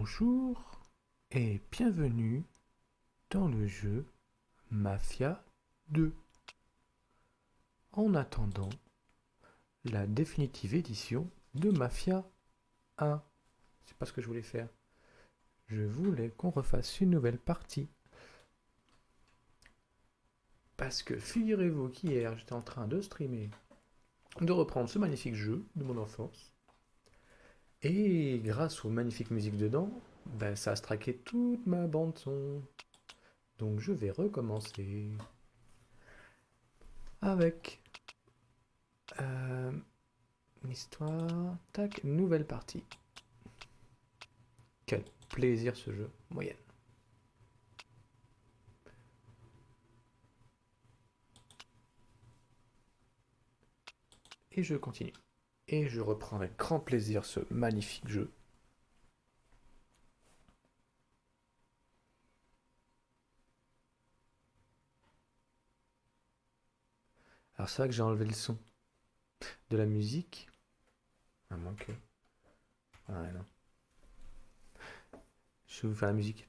Bonjour et bienvenue dans le jeu Mafia 2. En attendant la définitive édition de Mafia 1. C'est pas ce que je voulais faire. Je voulais qu'on refasse une nouvelle partie. Parce que figurez-vous qu'hier j'étais en train de streamer, de reprendre ce magnifique jeu de mon enfance. Et grâce aux magnifiques musiques dedans, ça a straqué toute ma bande son. Donc je vais recommencer avec une histoire. Tac, nouvelle partie. Quel plaisir ce jeu. Moyenne. Et je continue. Et je reprends avec grand plaisir ce magnifique jeu. Alors c'est vrai que j'ai enlevé le son de la musique. À moins que... Ah ouais, non. Je vais vous faire la musique.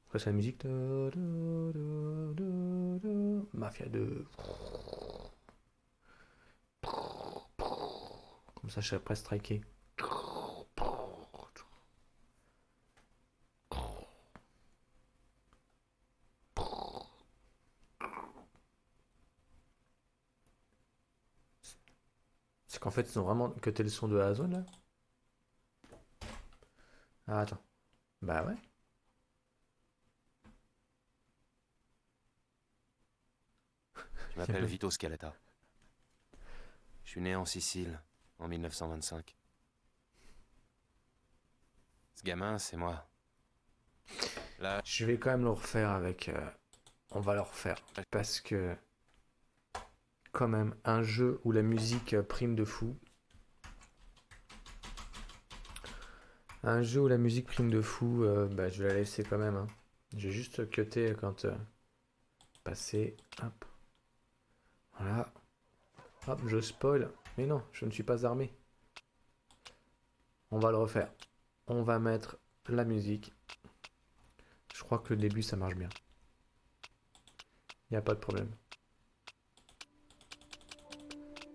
Après c'est la musique. Mafia 2. Comme ça je serai presque striké. C'est qu'en fait ils ont vraiment cuté le son de la zone là. Ah attends. Bah ouais. Je m'appelle Vito Scaletta. Je suis né en Sicile, en 1925. Ce gamin, c'est moi. Là, Je vais quand même le refaire avec... on va le refaire. Parce que... Quand même, un jeu où la musique prime de fou. Un jeu où la musique prime de fou, je vais la laisser quand même. Hein. J'ai juste cuté quand... passer... Hop. Voilà. Hop, je spoil. Mais non, je ne suis pas armé. On va le refaire. On va mettre la musique. Je crois que le début, ça marche bien. Il n'y a pas de problème.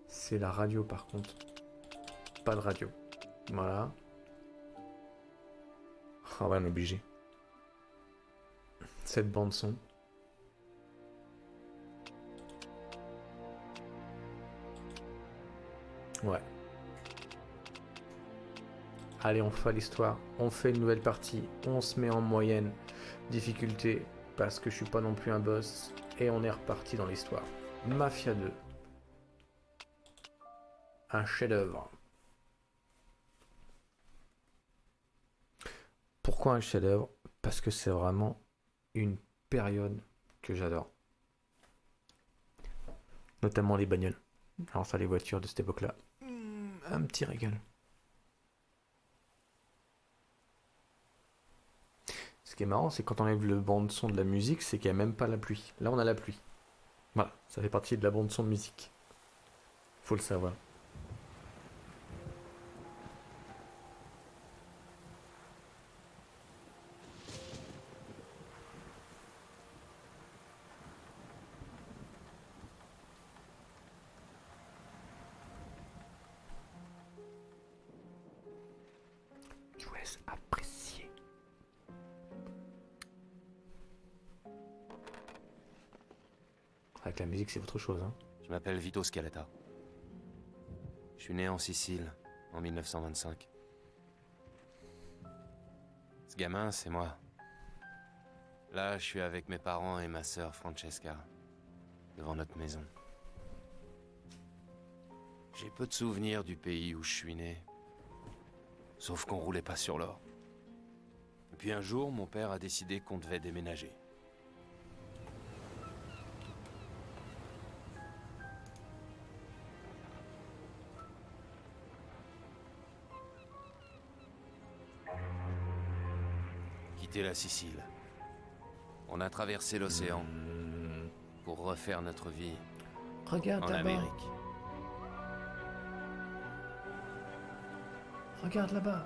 C'est la radio par contre. Pas de radio. Voilà. Ah ouais, on est obligé. Cette bande son. Ouais. Allez, on fait l'histoire. On fait une nouvelle partie. On se met en moyenne difficulté parce que je suis pas non plus un boss. Et on est reparti dans l'histoire. Mafia 2. Un chef-d'œuvre. Pourquoi un chef-d'œuvre? Parce que c'est vraiment une période que j'adore. Notamment les bagnoles. Enfin, les voitures de cette époque-là. Un petit régal. Ce qui est marrant, c'est quand on enlève le bande son de la musique, c'est qu'il n'y a même pas la pluie. Là, on a la pluie. Voilà, ça fait partie de la bande son de musique. Faut le savoir. Je vous laisse apprécier. Avec la musique, c'est autre chose. Hein. je m'appelle Vito Scaletta. Je suis né en Sicile, en 1925. Ce gamin, c'est moi. Là, je suis avec mes parents et ma sœur Francesca, devant notre maison. J'ai peu de souvenirs du pays où je suis né. Sauf qu'on roulait pas sur l'or. Et puis un jour, mon père a décidé qu'on devait déménager. Quitter la Sicile. On a traversé l'océan pour refaire notre vie Regarde en d'abord. Amérique. Regarde là-bas.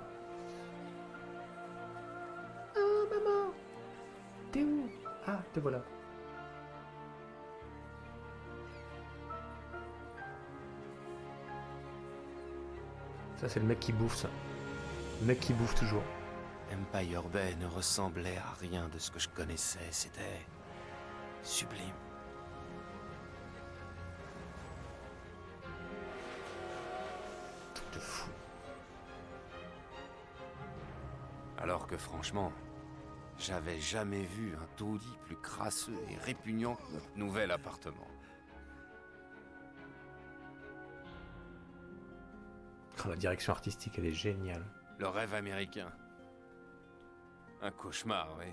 Ah, maman. T'es où? Ah, te voilà. Ça, c'est le mec qui bouffe, ça. Le mec qui bouffe toujours. Empire Bay ne ressemblait à rien de ce que je connaissais. C'était sublime. Truc de fou. Alors que franchement, j'avais jamais vu un taudis plus crasseux et répugnant que notre nouvel appartement. Oh, la direction artistique, elle est géniale. Le rêve américain. Un cauchemar, oui.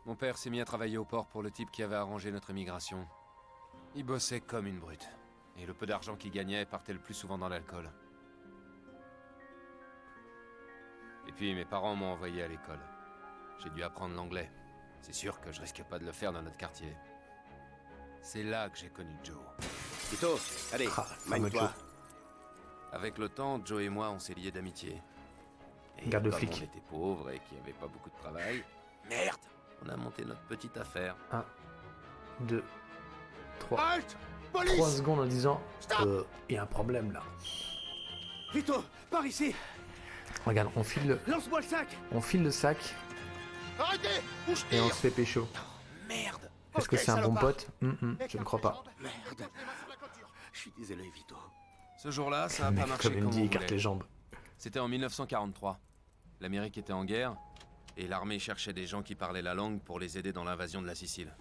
Mon père s'est mis à travailler au port pour le type qui avait arrangé notre immigration. Il bossait comme une brute. Et le peu d'argent qu'il gagnait partait le plus souvent dans l'alcool. Et puis mes parents m'ont envoyé à l'école. J'ai dû apprendre l'anglais. C'est sûr que je risquais pas de le faire dans notre quartier. C'est là que j'ai connu Joe. Vito, allez, manie-toi. Avec le temps, Joe et moi, on s'est liés d'amitié. Et Garde de comme flic. on était pauvres et qu'il n'y avait pas beaucoup de travail, Merde! on a monté notre petite affaire. 1, 2, 3. Halt! Police! 3 secondes en disant Stop! il y a un problème là. Vito, par ici! Regarde, on file Lance-moi le sac! le sac Arrêtez! Ou je et on tire! se fait pécho. Merde! Est-ce que Ok, c'est un bon salopard. pote? Je ne crois pas. Merde! Je suis désolé, Vito. Ce jour-là, ça n'a Le pas mec, marché comme il me comme dit, on écarte les voulait. jambes. C'était en 1943. L'Amérique était en guerre, et l'armée cherchait des gens qui parlaient la langue pour les aider dans l'invasion de la Sicile.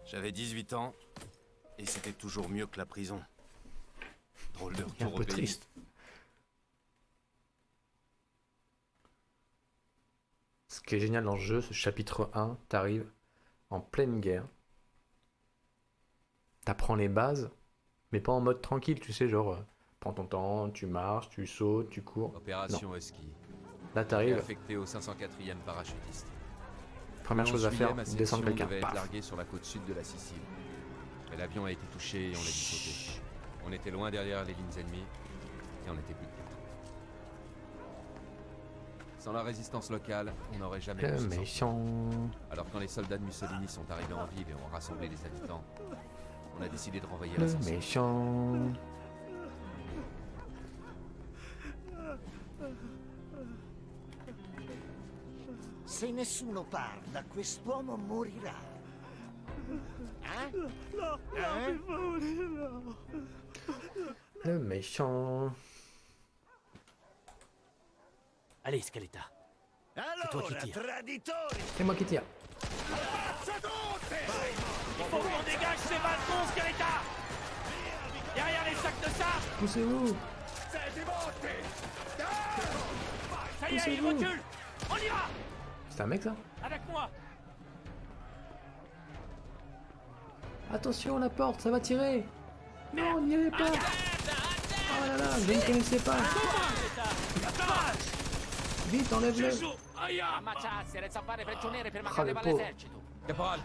J'avais 18 ans, et c'était toujours mieux que la prison. Drôle de Il est un retour au peu pays. triste. Ce qui est génial dans le jeu, ce chapitre 1, t'arrives en pleine guerre. T'apprends les bases, mais pas en mode tranquille, tu sais, genre, prends ton temps, tu marches, tu sautes, tu cours. Opération Husky. Là, t'arrives, Affecté au 504e parachutiste. première Le chose à 11 faire, juillet, ma descendre section quelqu'un. devait être Paf. larguée sur la côte sud de la Sicile. Mais l'avion a été touché et on a dû sauter. On était loin derrière les lignes ennemies et on n'était plus que 4. Sans la résistance locale, on n'aurait jamais pu Le s'en sortir. méchant. Alors quand les soldats de Mussolini sont arrivés en ville et ont rassemblé les habitants, on a décidé de renvoyer Le l'ascension. méchant. Se nessuno parla, quest'uomo morirà. Le méchant. Allez, Scaletta. C'est toi qui tires. traditori! C'est moi qui tire. Il faut qu'on dégage ces bâtons, Scaletta! Derrière les sacs de sable! Poussez-vous. Ça y est, il Poussez-vous. recule! On y va! C'est un mec ça? Avec moi! Attention la porte, ça va tirer. Non, n'y allez pas. Oh là là, je ne connaissais pas. Vite, enlève-le. Ammazzarsi, resta a fare prigionieri per Ah, mandare le per pauvre. l'esercito. Caporal,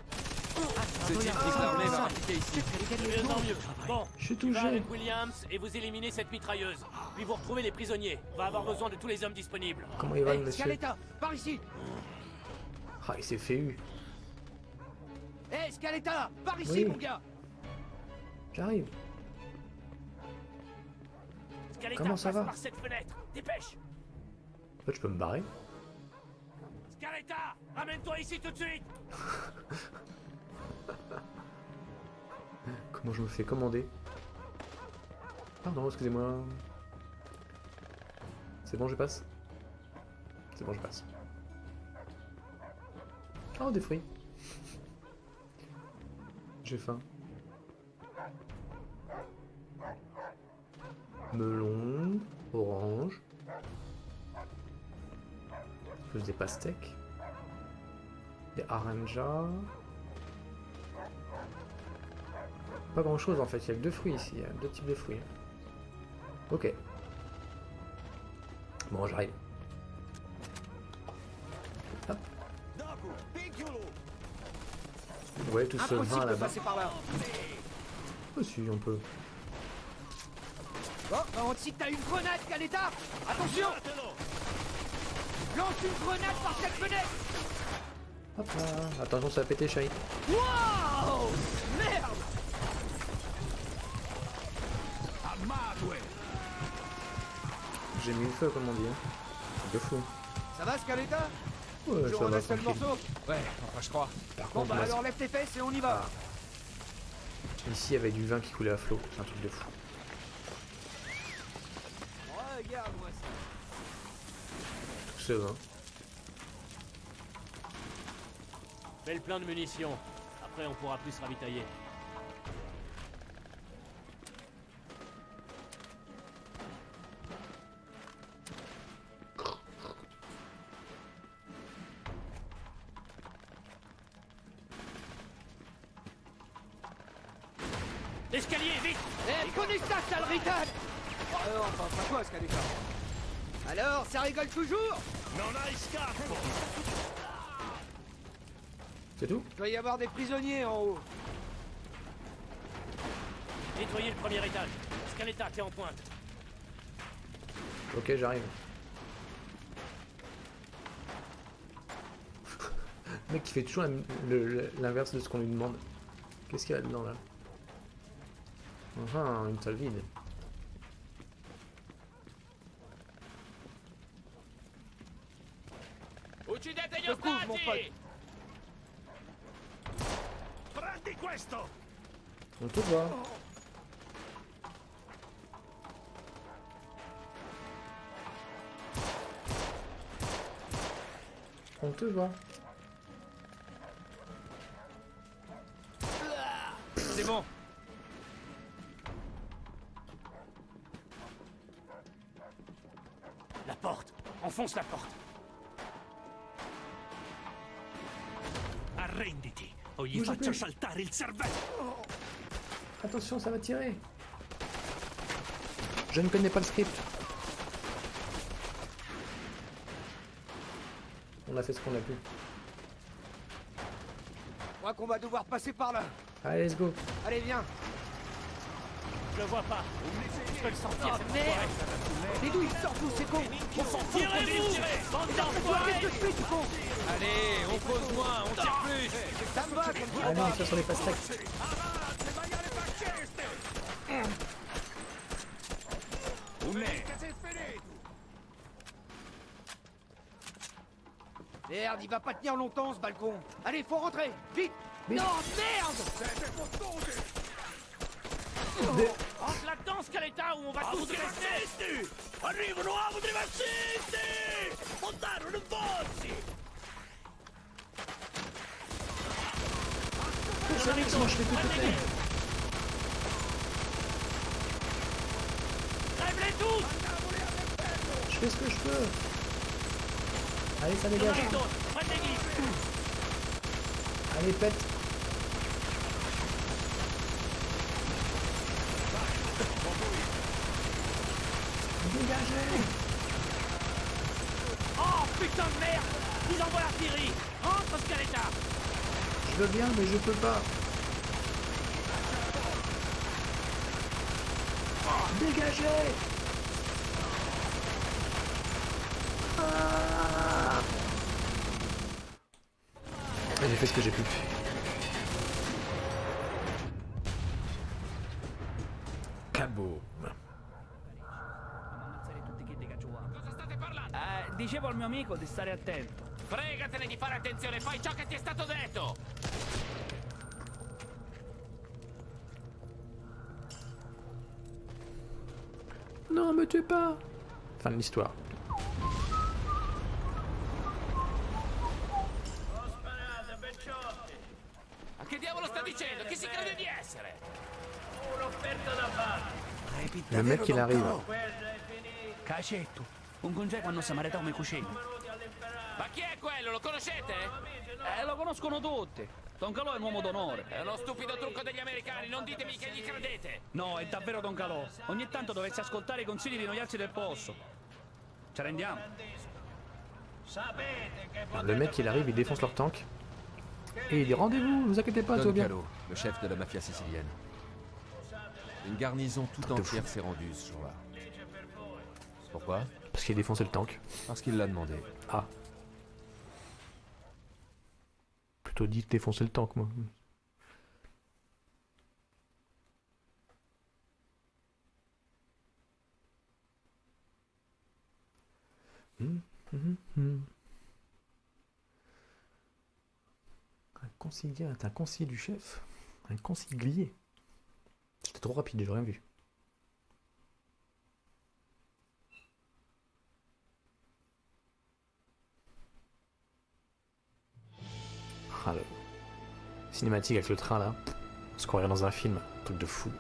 ce type dit que l'armée va raffiquer ici. De mieux en mieux. Bon, Je suis tu vas touché. avec Williams et vous éliminez cette mitrailleuse. Puis vous retrouvez les prisonniers. On va avoir besoin de tous les hommes disponibles. Comment il va le Hey, monsieur? Scaletta, par ici! Ah, il s'est fait eu. Hé, Scaletta, par ici, Oui. mon gars! J'arrive. Scaletta, Comment ça passe va par cette fenêtre. Dépêche! En fait, je peux me barrer. Scaletta, ramène-toi ici tout de suite! Comment je me fais commander? Pardon, excusez-moi. C'est bon, je passe? C'est bon, je passe. Oh, des fruits. J'ai faim. Melon, orange. Plus des pastèques. Des aranjas. Pas grand chose en fait, il y a que 2 fruits ici, il y a 2 types de fruits. Ok. Bon, j'arrive. Hop. Ouais, tout ce vin Impossible de là-bas. passer par là. Oh si, on peut. Bon, bah on te dit que t'as une grenade, Caleta. Attention. Lance une grenade par cette fenêtre. Hop là. Attention, ça va péter, chérie. Wow. Merde. J'ai mis le feu, comme on dit. Hein. De fou. Ça va, Scaletta? Ouais, Tu ça va, redescends le tranquille. morceau? Ouais, enfin je crois. Par Bon contre, bah moi, alors lève tes fesses et on y va. ici, il y avait du vin qui coulait à flot. C'est un truc de fou. Regarde-moi ça. Tout ce vin. Fais le plein de munitions. Après, on pourra plus se ravitailler. L'escalier, vite! Eh, prenez ça, sale ritane. Enfin, pas quoi, Scaletta? Alors, ça rigole toujours? C'est tout? Il doit y avoir des prisonniers en haut. Nettoyez le premier étage. Scaletta, t'es en pointe. Ok, j'arrive. Le mec qui fait toujours l'inverse de ce qu'on lui demande. Qu'est-ce qu'il y a dedans là? Enfin, une salle vide. Je te couvre, mon pote. On te voit. On te voit. C'est bon. La porte! Enfonce la porte! Arrenditi o gli Bouge faccio plus. saltare il cervello! Attention, ça va tirer. Je ne connais pas le script. On a fait ce qu'on a pu. Je crois qu'on va devoir passer par là. Allez, let's go. Allez, viens. Je le vois pas. Je peux le sentir, Oh, cette merde. enfoirée. Mais d'où il sort tous ces cons? On s'en fout. Tirez-vous! Bande Toi, d'enfoirés! qu'est-ce que tu fais, tu con? Allez, on pose moins, on tire plus. Ça me va, comme tu Allez, on tire sur les pastèques. Merde, il va pas tenir longtemps ce balcon. Allez, faut rentrer, vite. Non, merde. Entre là-dedans, Scaletta, ou on va tous y rester! Arrivano altri fascisti! Montarono i bozzi! Sérieusement, je fais tout péter. Crève-les tous! Je fais ce que je peux. Allez, ça Il y en dégage. arrive d'autres! Prenne les guides! Allez, pète. Dégagez. Oh, putain de merde! Ils envoient l'artillerie! Rentre, Scaletta! Je veux bien, mais je peux pas. Dégagez. Ah. J'ai fait ce que j'ai pu. Kaboom. Dicevo al mio amico di stare attento. Fregatene di fare attenzione, fai ciò che ti è stato detto! Non, me tue pas. Fin de l'histoire. Ma che diavolo sta dicendo? Chi si crede di essere? Le mec, il arrive. Cacetto, un congeco quando si maritava i cucini. Ma chi è quello? Lo conoscete? Lo conoscono tutti. Don Calò è un uomo d'onore. È uno stupido trucco degli americani, non ditemi che gli credete! No, è davvero Don Calò. Ogni tanto dovresti ascoltare i consigli di noiarsi del posto. Ci rendiamo? Le mec, il arrive, il défonce leur tank. Et il dit rendez-vous, ne vous inquiétez pas, tout va bien. le chef de la mafia sicilienne. Une garnison tout Truc de entière fou. s'est rendue ce jour-là. Pourquoi? Parce qu'il a défoncé le tank. Parce qu'il l'a demandé. Ah. Plutôt dit défoncer le tank, moi. Un conseiller du chef. Un consiglier. C'était trop rapide, j'ai rien vu. Ah, le cinématique avec le train là. On se croirait dans un film. Un truc de fou.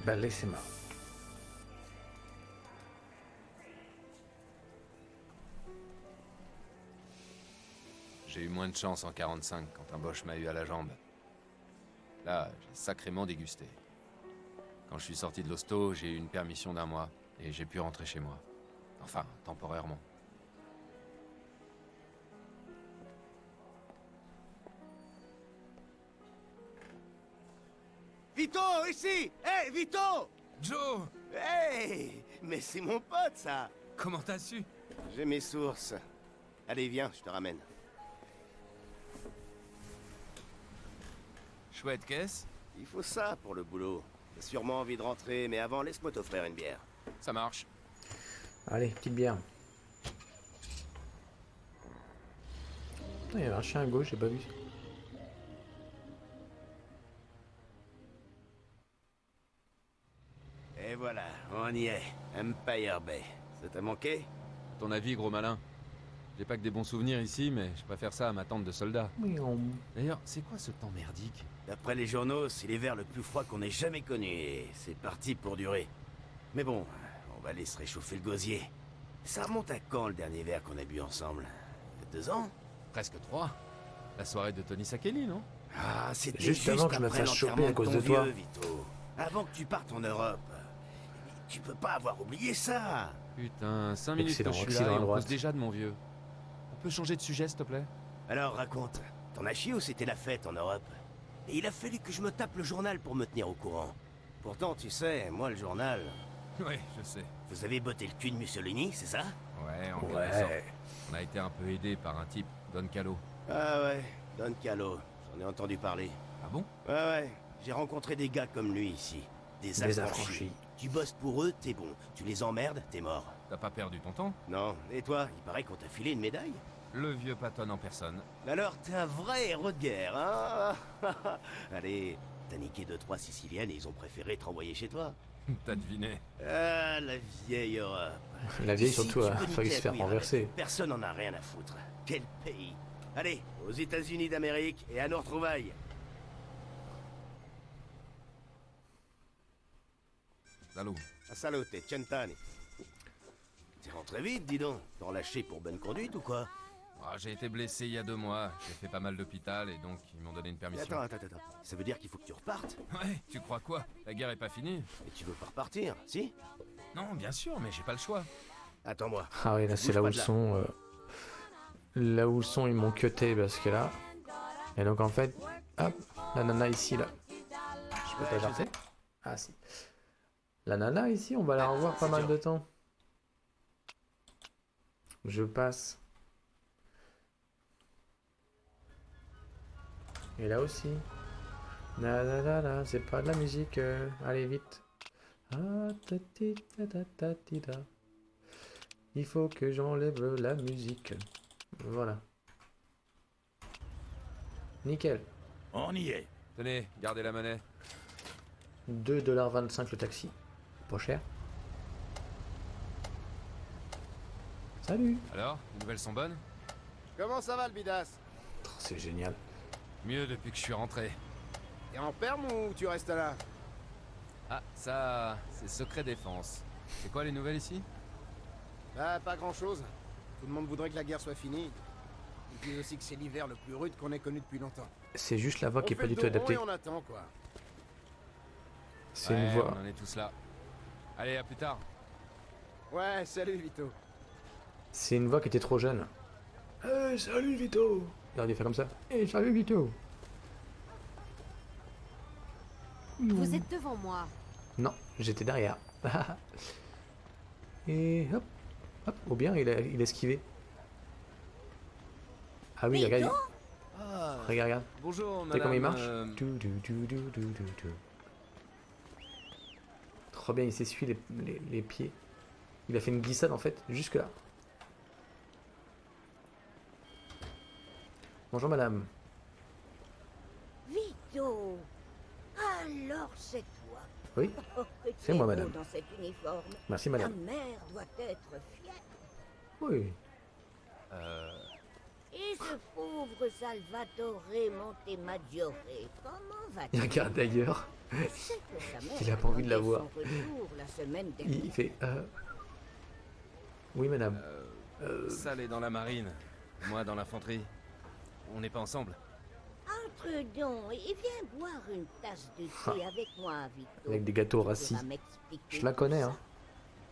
Bellissima. J'ai eu moins de chance en 45 quand un Boche m'a eu à la jambe. Là, j'ai sacrément dégusté. Quand je suis sorti de l'hosto, j'ai eu une permission d'1 mois et j'ai pu rentrer chez moi. Enfin, temporairement. Vito, ici! Hé, Vito! Joe! Hey! Mais c'est mon pote, ça! Comment t'as su? J'ai mes sources. Allez, viens, je te ramène. Chouette caisse? Il faut ça pour le boulot. T'as sûrement envie de rentrer, mais avant, laisse-moi t'offrir une bière. Ça marche. Allez, petite bière. Putain, il y avait un chien à gauche, j'ai pas vu. Et voilà, on y est. Empire Bay. Ça t'a manqué? À ton avis, gros malin? J'ai pas que des bons souvenirs ici, mais je préfère ça à ma tente de soldat. D'ailleurs, c'est quoi ce temps merdique? D'après les journaux, c'est l'hiver le plus froid qu'on ait jamais connu, et c'est parti pour durer. Mais bon, on va aller se réchauffer le gosier. Ça remonte à quand le dernier verre qu'on a bu ensemble? Il y a 2 ans? Presque 3. La soirée de Tony Sakeli, non? Ah, c'était Juste avant que je me après fasse choper l'enterrement à cause ton de toi. vieux, Vito. Avant que tu partes en Europe. Tu peux pas avoir oublié ça. Putain, 5 minutes Excellent, que je suis excellent là à et on droite. cause déjà de mon vieux. On peut changer de sujet, s'il te plaît? Alors raconte, t'en as chié ou c'était la fête en Europe? Et il a fallu que je me tape le journal pour me tenir au courant. Pourtant, tu sais, moi le journal... Ouais, je sais. Vous avez botté le cul de Mussolini, c'est ça? Ouais, en quelque sorte. Ouais. On a été un peu aidé par un type, Don Calo. Ah ouais, Don Calo, j'en ai entendu parler. Ah bon? Ouais, j'ai rencontré des gars comme lui ici. Des Des affranchis. affranchis. Tu bosses pour eux, t'es bon. Tu les emmerdes, t'es mort. T'as pas perdu ton temps? Non, et toi, il paraît qu'on t'a filé une médaille? Le vieux Patton en personne. Alors, t'es un vrai héros de guerre, hein? Allez, t'as niqué 2-3 Siciliennes et ils ont préféré te renvoyer chez toi. T'as deviné. Ah, la vieille Europe. La vieille Ici, surtout tu a peux failli niquer se faire la couille, renverser. arrête. Personne n'en a rien à foutre. Quel pays. Allez, aux États-Unis d'Amérique et à nos retrouvailles. Salut. À salute, centani. T'es rentré vite, dis donc. T'es relâché pour bonne conduite ou quoi? Ah, j'ai été blessé il y a 2 mois. J'ai fait pas mal d'hôpital et donc ils m'ont donné une permission. Attends. Ça veut dire qu'il faut que tu repartes? Ouais, tu crois quoi? La guerre est pas finie? Et tu veux pas repartir, si? Non, bien sûr, mais j'ai pas le choix. Attends-moi. Ah oui, là c'est Bouge là où pas le de là. son. Là où le son, ils m'ont cuté parce que là. Et donc en fait, hop, la nana ici là. Je peux Ouais, pas je jarter? sais. Ah si. La nana ici, on va la revoir pas c'est mal dur. de temps. Je passe. Et là aussi. C'est pas de la musique. Allez vite. Ah, ta. Il faut que j'enlève la musique. Voilà. Nickel. On y est. Tenez, gardez la monnaie. 2,25$ le taxi. Pas cher. Salut. Alors, les nouvelles sont bonnes? Comment ça va, le bidas? Oh, c'est génial. Mieux depuis que je suis rentré. T'es en perme ou tu restes là? Ah, ça, c'est secret défense. C'est quoi les nouvelles ici? Ah, pas grand-chose. Tout le monde voudrait que la guerre soit finie. Ils disent aussi que c'est l'hiver le plus rude qu'on ait connu depuis longtemps. C'est juste la voix qui est On pas fait du le tout dos rond adaptée. et on attend, quoi. C'est Ouais, une voix. on en est tous là. Allez, à plus tard. Ouais, salut, Vito. C'est une voix qui était trop jeune. Ouais, salut Vito. Regardez, il fait comme ça. Eh, salut Vito. Vous êtes devant moi. Non, j'étais derrière. Et hop, hop, ou bien il a esquivé. Ah oui, regarde. Regarde. Bonjour, Tu sais comment il marche madame, Trop bien, il s'essuie les pieds. Il a fait une glissade en fait, jusque là. Bonjour madame. Vito. Alors c'est toi. Oui, Oh, que tu c'est es moi beau madame. dans cet uniforme. Merci Ta madame. mère doit être fière. Oui. Et ce pauvre Salvatore Montemaggiore, comment va-t-il? Il regarde d'ailleurs. Je sais que sa mère Il a pas envie de la attendait voir. son retour la semaine dernière. Il fait Oui madame. Sal est dans la marine, moi dans l'infanterie. On n'est pas ensemble. Entre donc et viens boire une tasse de thé avec moi, Vito. Avec des gâteaux Tu rassis. pourras m'expliquer Je la tout connais, ça. hein.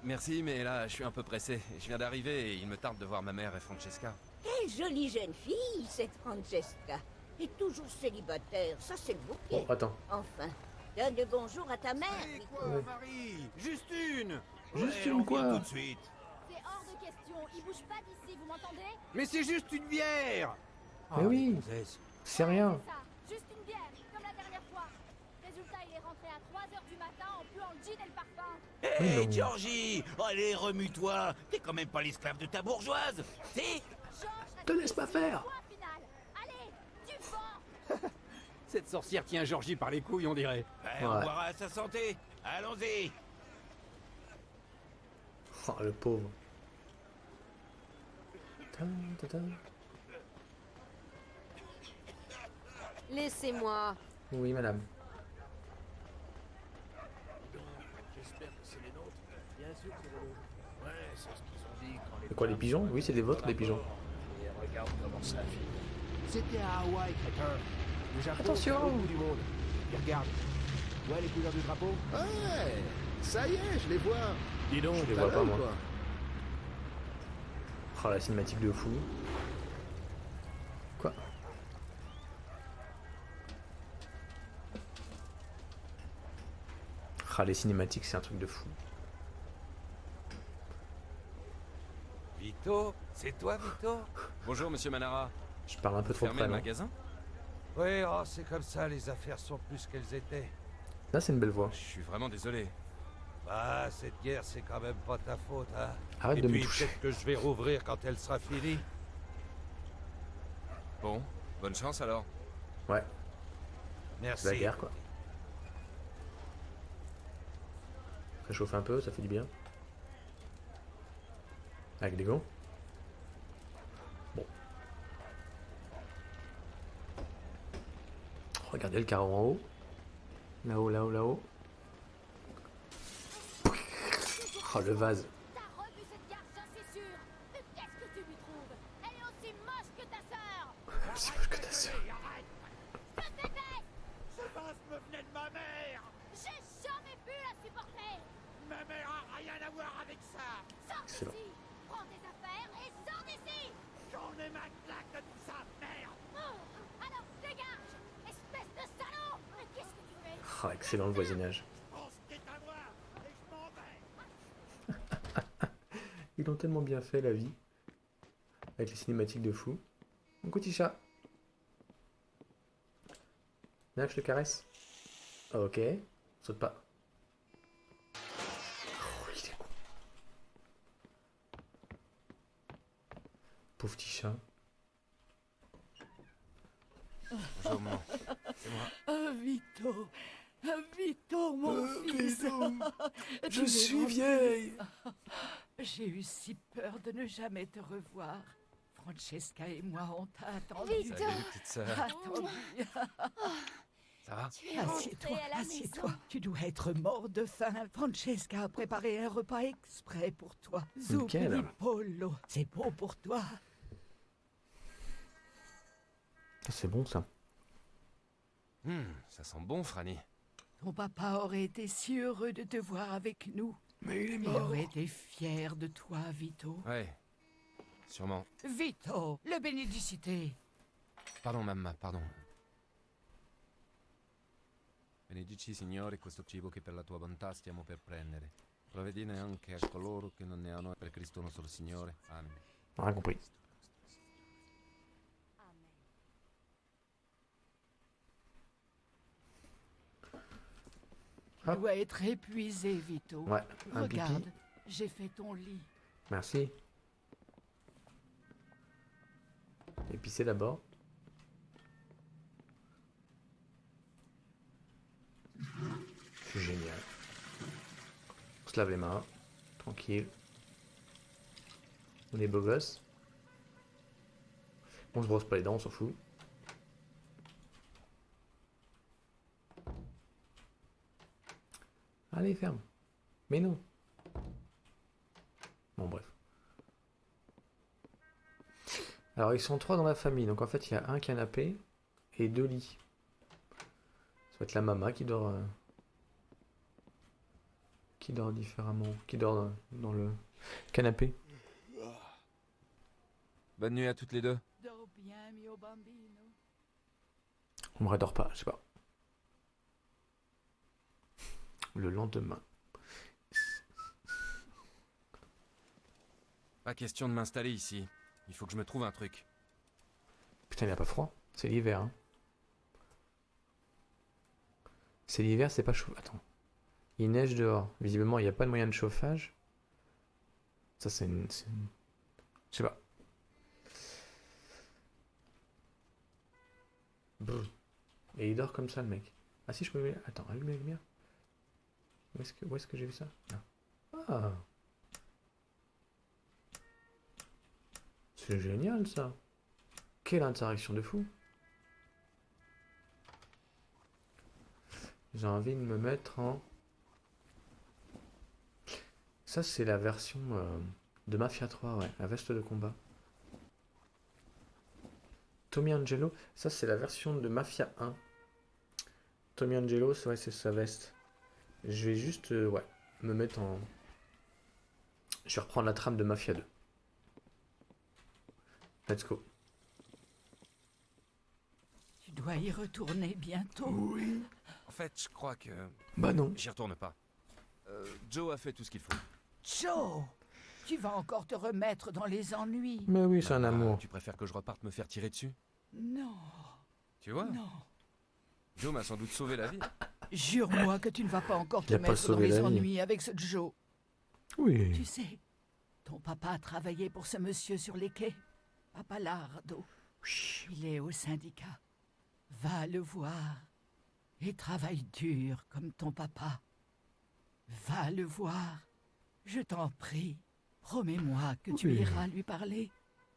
Merci, mais là, je suis un peu pressé. Je viens d'arriver et il me tarde de voir ma mère et Francesca. Quelle jolie jeune fille, cette Francesca. Et toujours célibataire, ça c'est le bouquet. Bon, attends. Enfin, donne le bonjour à ta mère, Vito. Ouais. Marie, juste une. Juste Ouais, une on quoi vient tout de suite. C'est hors de question, il bouge pas d'ici, vous m'entendez? Mais c'est juste une bière. Mais oui, c'est rien. C'est ça, juste une bière, comme la dernière fois. Résultat, il est rentré à 3h du matin en puant le gin et le parfum. Hé, non. Georgie, allez, remue-toi. T'es quand même pas l'esclave de ta bourgeoise. Si. Georges, Te laisse pas faire. point final. Allez, du vent. Cette sorcière tient Georgie par les couilles, on dirait. Ouais, on Ouais. boira à sa santé. Allons-y. Oh, le pauvre. Ta, ta, ta. Laissez-moi. Oui madame. C'est quoi les pigeons? Oui, c'est des vôtres, les pigeons. C'était à Hawaï, Cutter. Le Japon, Attention. c'est l'autre bout du monde. Et regarde. Tu vois les couleurs du drapeau? Ouais, ça y est, je les vois. Dis donc, Je les vois pas, moi. Oh, la cinématique de fou. Quoi? Ah, les cinématiques, c'est un truc de fou. Vito, c'est toi, Vito? Bonjour, monsieur Manara. Je parle un peu trop Fermez près, le non? magasin? Oui, oh, c'est comme ça, les affaires sont plus qu'elles étaient. Là, c'est une belle voix. Je suis vraiment désolé. Bah, cette guerre, c'est quand même pas ta faute, hein. Arrête Et de me puis, toucher. peut-être que je vais rouvrir quand elle sera finie. Bon, bonne chance alors. Ouais, Merci. c'est la guerre, quoi. Réchauffe un peu, ça fait du bien. Avec des gants. Bon. Regardez le carreau en haut. Là-haut, là-haut, là-haut. Oh, le vase. T'as revu cette garce, j'en suis sûr. Mais qu'est-ce que tu lui trouves? Elle est aussi moche que ta sœur. C'est plus que ta soeur. Que t'es bête. Ce vase me venait de ma mère. J'ai jamais pu la supporter. Ma mère a rien à voir avec ça. Sors Excellent. d'ici. Prends tes affaires et sors d'ici. J'en ai ma claque de tout ça, merde. Oh, alors dégage, espèce de salaud. Mais qu'est-ce que tu fais? Oh, excellent le voisinage. Je prends ce qui est à moi et je m'en vais. Ils ont tellement bien fait la vie. Avec les cinématiques de fou. Mon petit chat. Viens que je te caresse. Ok. Saute pas. Oh, il est con. Pauvre petit chat. Bonjour, maman. C'est moi. Vito, Vito, mon fils. Je suis vieille. J'ai eu si peur de ne jamais te revoir. Francesca et moi, on t'a attendu. Vito. Salut, petite sœur. Attendu. Ça va? Tu es Assieds-toi, rentré à la assieds-toi. maison. Tu dois être mort de faim. Francesca a préparé un repas exprès pour toi. Zuppi Nickel. di pollo. C'est bon pour toi. C'est bon ça. Ça sent bon, Franny. Ton papa aurait été si heureux de te voir avec nous. Mais il est Il aurait été fier de toi, Vito. Ouais. sûrement. Vito, le bénédicité. Pardon, mamma, pardon. Benedici, Signore, questo cibo che per la tua bontà stiamo per prendere. Provvedine anche a coloro che non ne hanno per Cristo nostro Signore. Amen. Rien compris. Tu dois être épuisé, Vito. Ouais, un Regarde, pipi. j'ai fait ton lit. Merci. Épicé d'abord. C'est génial. On se lave les mains. Tranquille. On est beau gosse. On se brosse pas les dents, on s'en fout. Allez, ferme. Mais non. Bon, bref. Alors, ils sont 3 dans la famille. Donc, en fait, il y a un canapé et 2 lits. Ça va être la maman qui dort différemment. Qui dort dans le canapé. Bonne nuit à toutes les deux. Dors bien, mio bambino. On me dort pas, je sais pas. Le lendemain. Pas question de m'installer ici. Il faut que je me trouve un truc. Putain, il a pas froid. C'est l'hiver, hein. C'est l'hiver, c'est pas chaud. Attends. Il neige dehors. Visiblement, il n'y a pas de moyen de chauffage. Ça, c'est une... Je sais pas. Brr. Et il dort comme ça, le mec. Ah si, je peux... Attends, allume la lumière. Où est-ce que j'ai vu ça? Là. Ah. C'est génial, ça. Quelle interaction de fou. J'ai envie de me mettre en... Ça, c'est la version de Mafia 3, ouais. La veste de combat. Tommy Angelo, ça, c'est la version de Mafia 1. Tommy Angelo, ouais, c'est sa veste. Je vais juste, ouais, me mettre en... Je vais reprendre la trame de Mafia 2. Let's go. Tu dois y retourner bientôt. Oui. En fait, je crois que... Bah non. J'y retourne pas. Joe a fait tout ce qu'il faut. Joe, tu vas encore te remettre dans les ennuis. Mais oui, c'est un amour. Tu préfères que je reparte me faire tirer dessus? Non. Tu vois? Non. Joe m'a sans doute sauvé la vie. Jure-moi que tu ne vas pas encore te Il a pas mettre dans sauvé les la vie. ennuis avec ce Joe. Oui. Tu sais, ton papa a travaillé pour ce monsieur sur les quais. Papa Lardo. Il est au syndicat. Va le voir. Et travaille dur comme ton papa. Va le voir. Je t'en prie. Promets-moi que tu Oui. iras lui parler.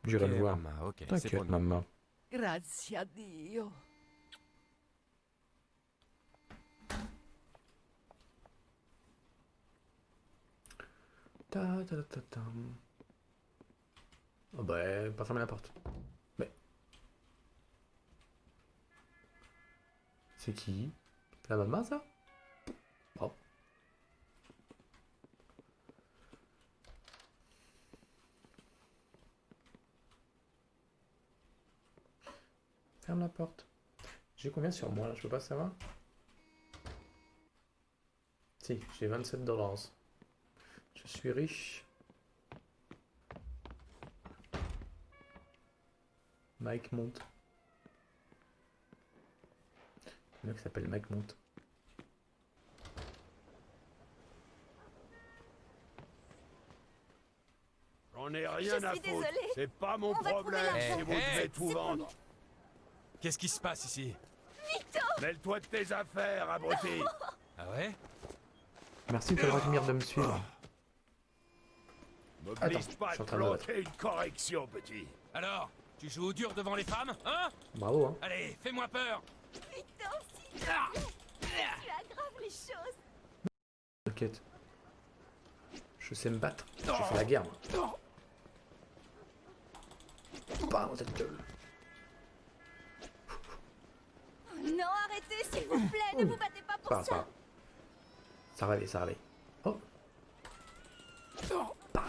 J'irai Ok, le voir. maman, ok, c'est T'inquiète, promis. maman. Grazie a Dio. Ta ta ta ta. Oh bah, pas fermer la porte. Mais. C'est qui? La maman, ça? Oh. Ferme la porte. J'ai combien sur moi là? Je peux pas savoir. Si, j'ai 27 $. Je suis riche. Mike monte. Le mec s'appelle Mike monte. J'en ai rien à foutre. désolée. C'est pas mon On va trouver problème l'argent. si vous devez tout c'est vendre. Qu'est-ce qui se passe ici? Mêle-toi de tes affaires, abruti. Ah ouais? Merci de t'avoir lumière de me suivre. M'oblige Attends, pas je suis à en te train de me battre. planter une correction, petit. Alors, tu joues au dur devant les femmes, hein? Bravo, hein. Allez, fais-moi peur! Putain, si tu aggraves les choses. T'inquiète. Je sais me battre. Je fais la guerre, moi. Bam, cette gueule. Non, arrêtez, s'il vous plaît, ne vous battez pas pour Pas, ça. pas. Ça va aller, ça va aller. Oh. Bah.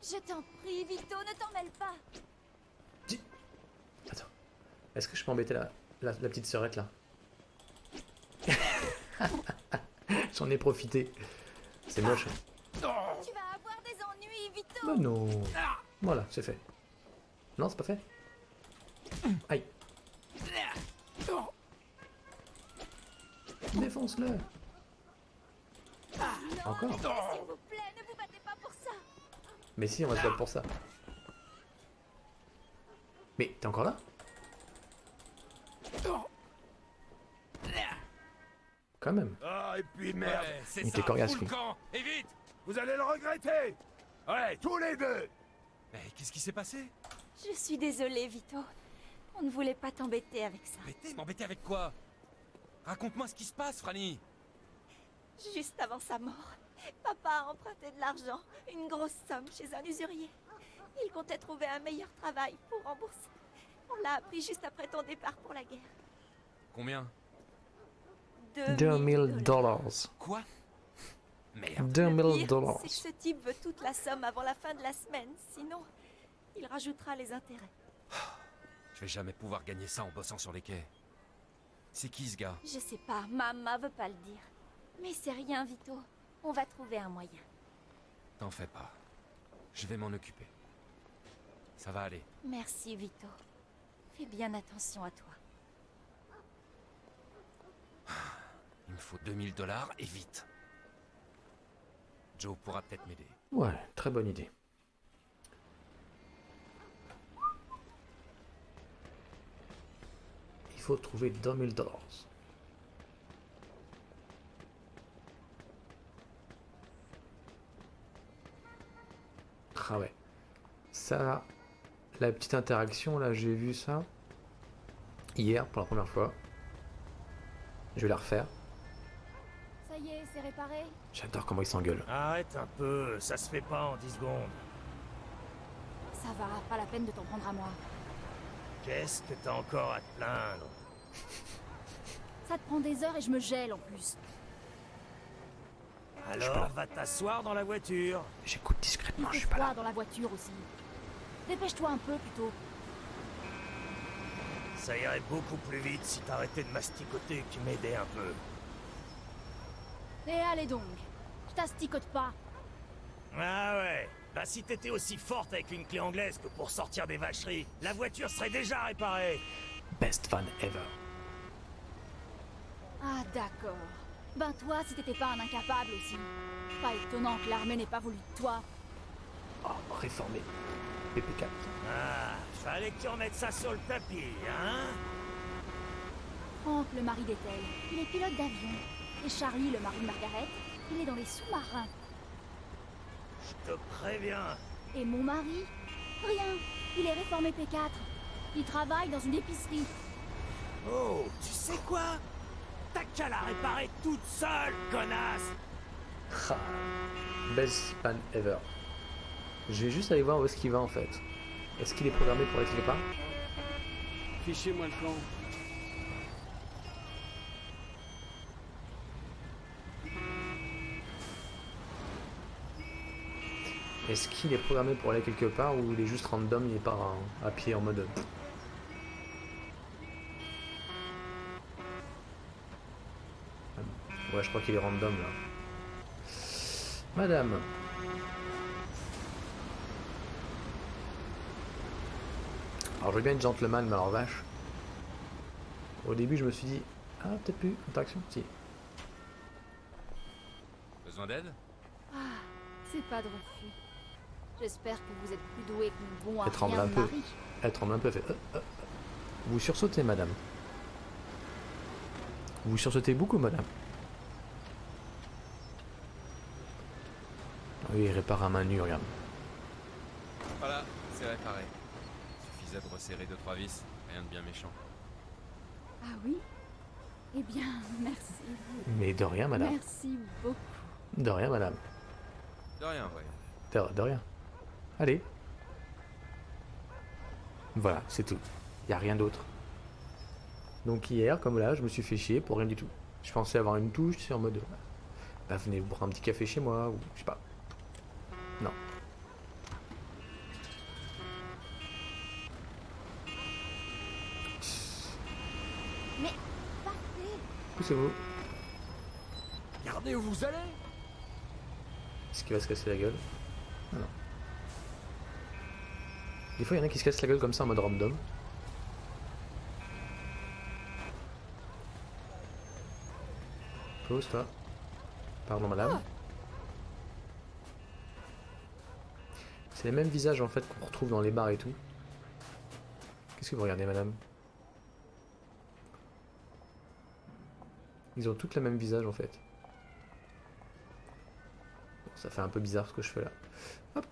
Je t'en prie, Vito, ne t'en mêle pas. Attends. Est-ce que je peux embêter la petite sœurette là? J'en ai profité. C'est moche. Tu vas avoir des ennuis, Vito. Oh non. Voilà, c'est fait. Non, c'est pas fait. Aïe. Défonce-le. Encore. S'il vous plaît, ne vous battez pas pour ça. Mais si, on va se battre pour ça. Mais t'es encore là? Quand même. Ah, et puis merde. Ouais, c'est Il ça, était coriace, fous le lui. camp, et vite. Vous allez le regretter. Ouais, tous les deux. Mais qu'est-ce qui s'est passé? Je suis désolée, Vito. On ne voulait pas t'embêter avec ça. M'embêter avec quoi? Raconte-moi ce qui se passe, Franny. Juste avant sa mort, papa a emprunté de l'argent, une grosse somme chez un usurier. Il comptait trouver un meilleur travail pour rembourser. On l'a appris juste après ton départ pour la guerre. Combien? 2000 dollars. Quoi? Merde. 2000 Le dollars. pire, c'est que ce type veut toute la somme avant la fin de la semaine. Sinon, il rajoutera les intérêts. Je vais jamais pouvoir gagner ça en bossant sur les quais. C'est qui ce gars? Je sais pas, maman veut pas le dire. Mais c'est rien, Vito. On va trouver un moyen. T'en fais pas. Je vais m'en occuper. Ça va aller. Merci, Vito. Fais bien attention à toi. Il me faut 2000 dollars et vite. Joe pourra peut-être m'aider. Ouais, très bonne idée. Il faut trouver 2000 dollars. Ah ouais. Ça, la petite interaction, là, j'ai vu ça hier pour la première fois. Je vais la refaire. Ça y est, c'est réparé. J'adore comment ils s'engueulent. Arrête un peu, ça se fait pas en 10 secondes. Ça va, pas la peine de t'en prendre à moi. Qu'est-ce que t'as encore à te plaindre? Ça te prend des heures et je me gèle en plus. Alors, va t'asseoir dans la voiture. J'écoute discrètement, Il fait froid dans la voiture aussi. Dépêche-toi un peu plutôt. Ça irait beaucoup plus vite si t'arrêtais de masticoter et que tu m'aidais un peu. Et allez donc, je t'asticote pas. Ah ouais. Bah si t'étais aussi forte avec une clé anglaise que pour sortir des vacheries, la voiture serait déjà réparée. Best fan ever. Ah d'accord. Ben toi, si t'étais pas un incapable aussi. Pas étonnant que l'armée n'ait pas voulu de toi. Oh, réformé. PP4. Ah, fallait que tu remettes ça sur le tapis, hein? Franck, le mari d'Ethel, il est pilote d'avion. Et Charlie, le mari de Margaret, il est dans les sous-marins. Je te préviens. Et mon mari? Rien. Il est réformé P4. Il travaille dans une épicerie. Oh, tu sais quoi? T'as qu'à la réparer toute seule, connasse! Ah, best fan ever. Je vais juste aller voir où est-ce qu'il va en fait. Est-ce qu'il est programmé pour aller quelque part? Fichez-moi le plan. Est-ce qu'il est programmé pour aller quelque part ou il est juste random, il part à pied en mode... Ouais, je crois qu'il est random là. Madame. Alors je veux bien être gentleman, mais alors vache. Au début je me suis dit, ah peut-être plus, interaction, si. Besoin d'aide? Ah, c'est pas de refus. J'espère que vous êtes plus doué que mon bon Elle tremble un arrière peu. mari. Elle tremble un peu, elle fait... Vous sursautez, madame. Vous sursautez beaucoup, madame. Oui, il répare à main nue, regarde. Voilà, c'est réparé. Suffisait de resserrer 2-3 vis, rien de bien méchant. Ah oui? Eh bien, merci. Mais de rien, madame. Merci beaucoup. De rien, madame. De rien, ouais. De rien. Allez. Voilà, c'est tout. Y a rien d'autre. Donc hier, comme là, je me suis fait chier pour rien du tout. Je pensais avoir une touche, c'est en mode... Bah venez boire un petit café chez moi, ou je sais pas. Non. Poussez-vous. Regardez où vous allez. Est-ce qu'il va se casser la gueule? Ah non. Des fois, il y en a qui se cassent la gueule comme ça en mode random. Pose toi. Pardon madame. C'est les mêmes visages en fait qu'on retrouve dans les bars et tout. Qu'est-ce que vous regardez madame? Ils ont toutes le même visage en fait. Bon, ça fait un peu bizarre ce que je fais là. Hop.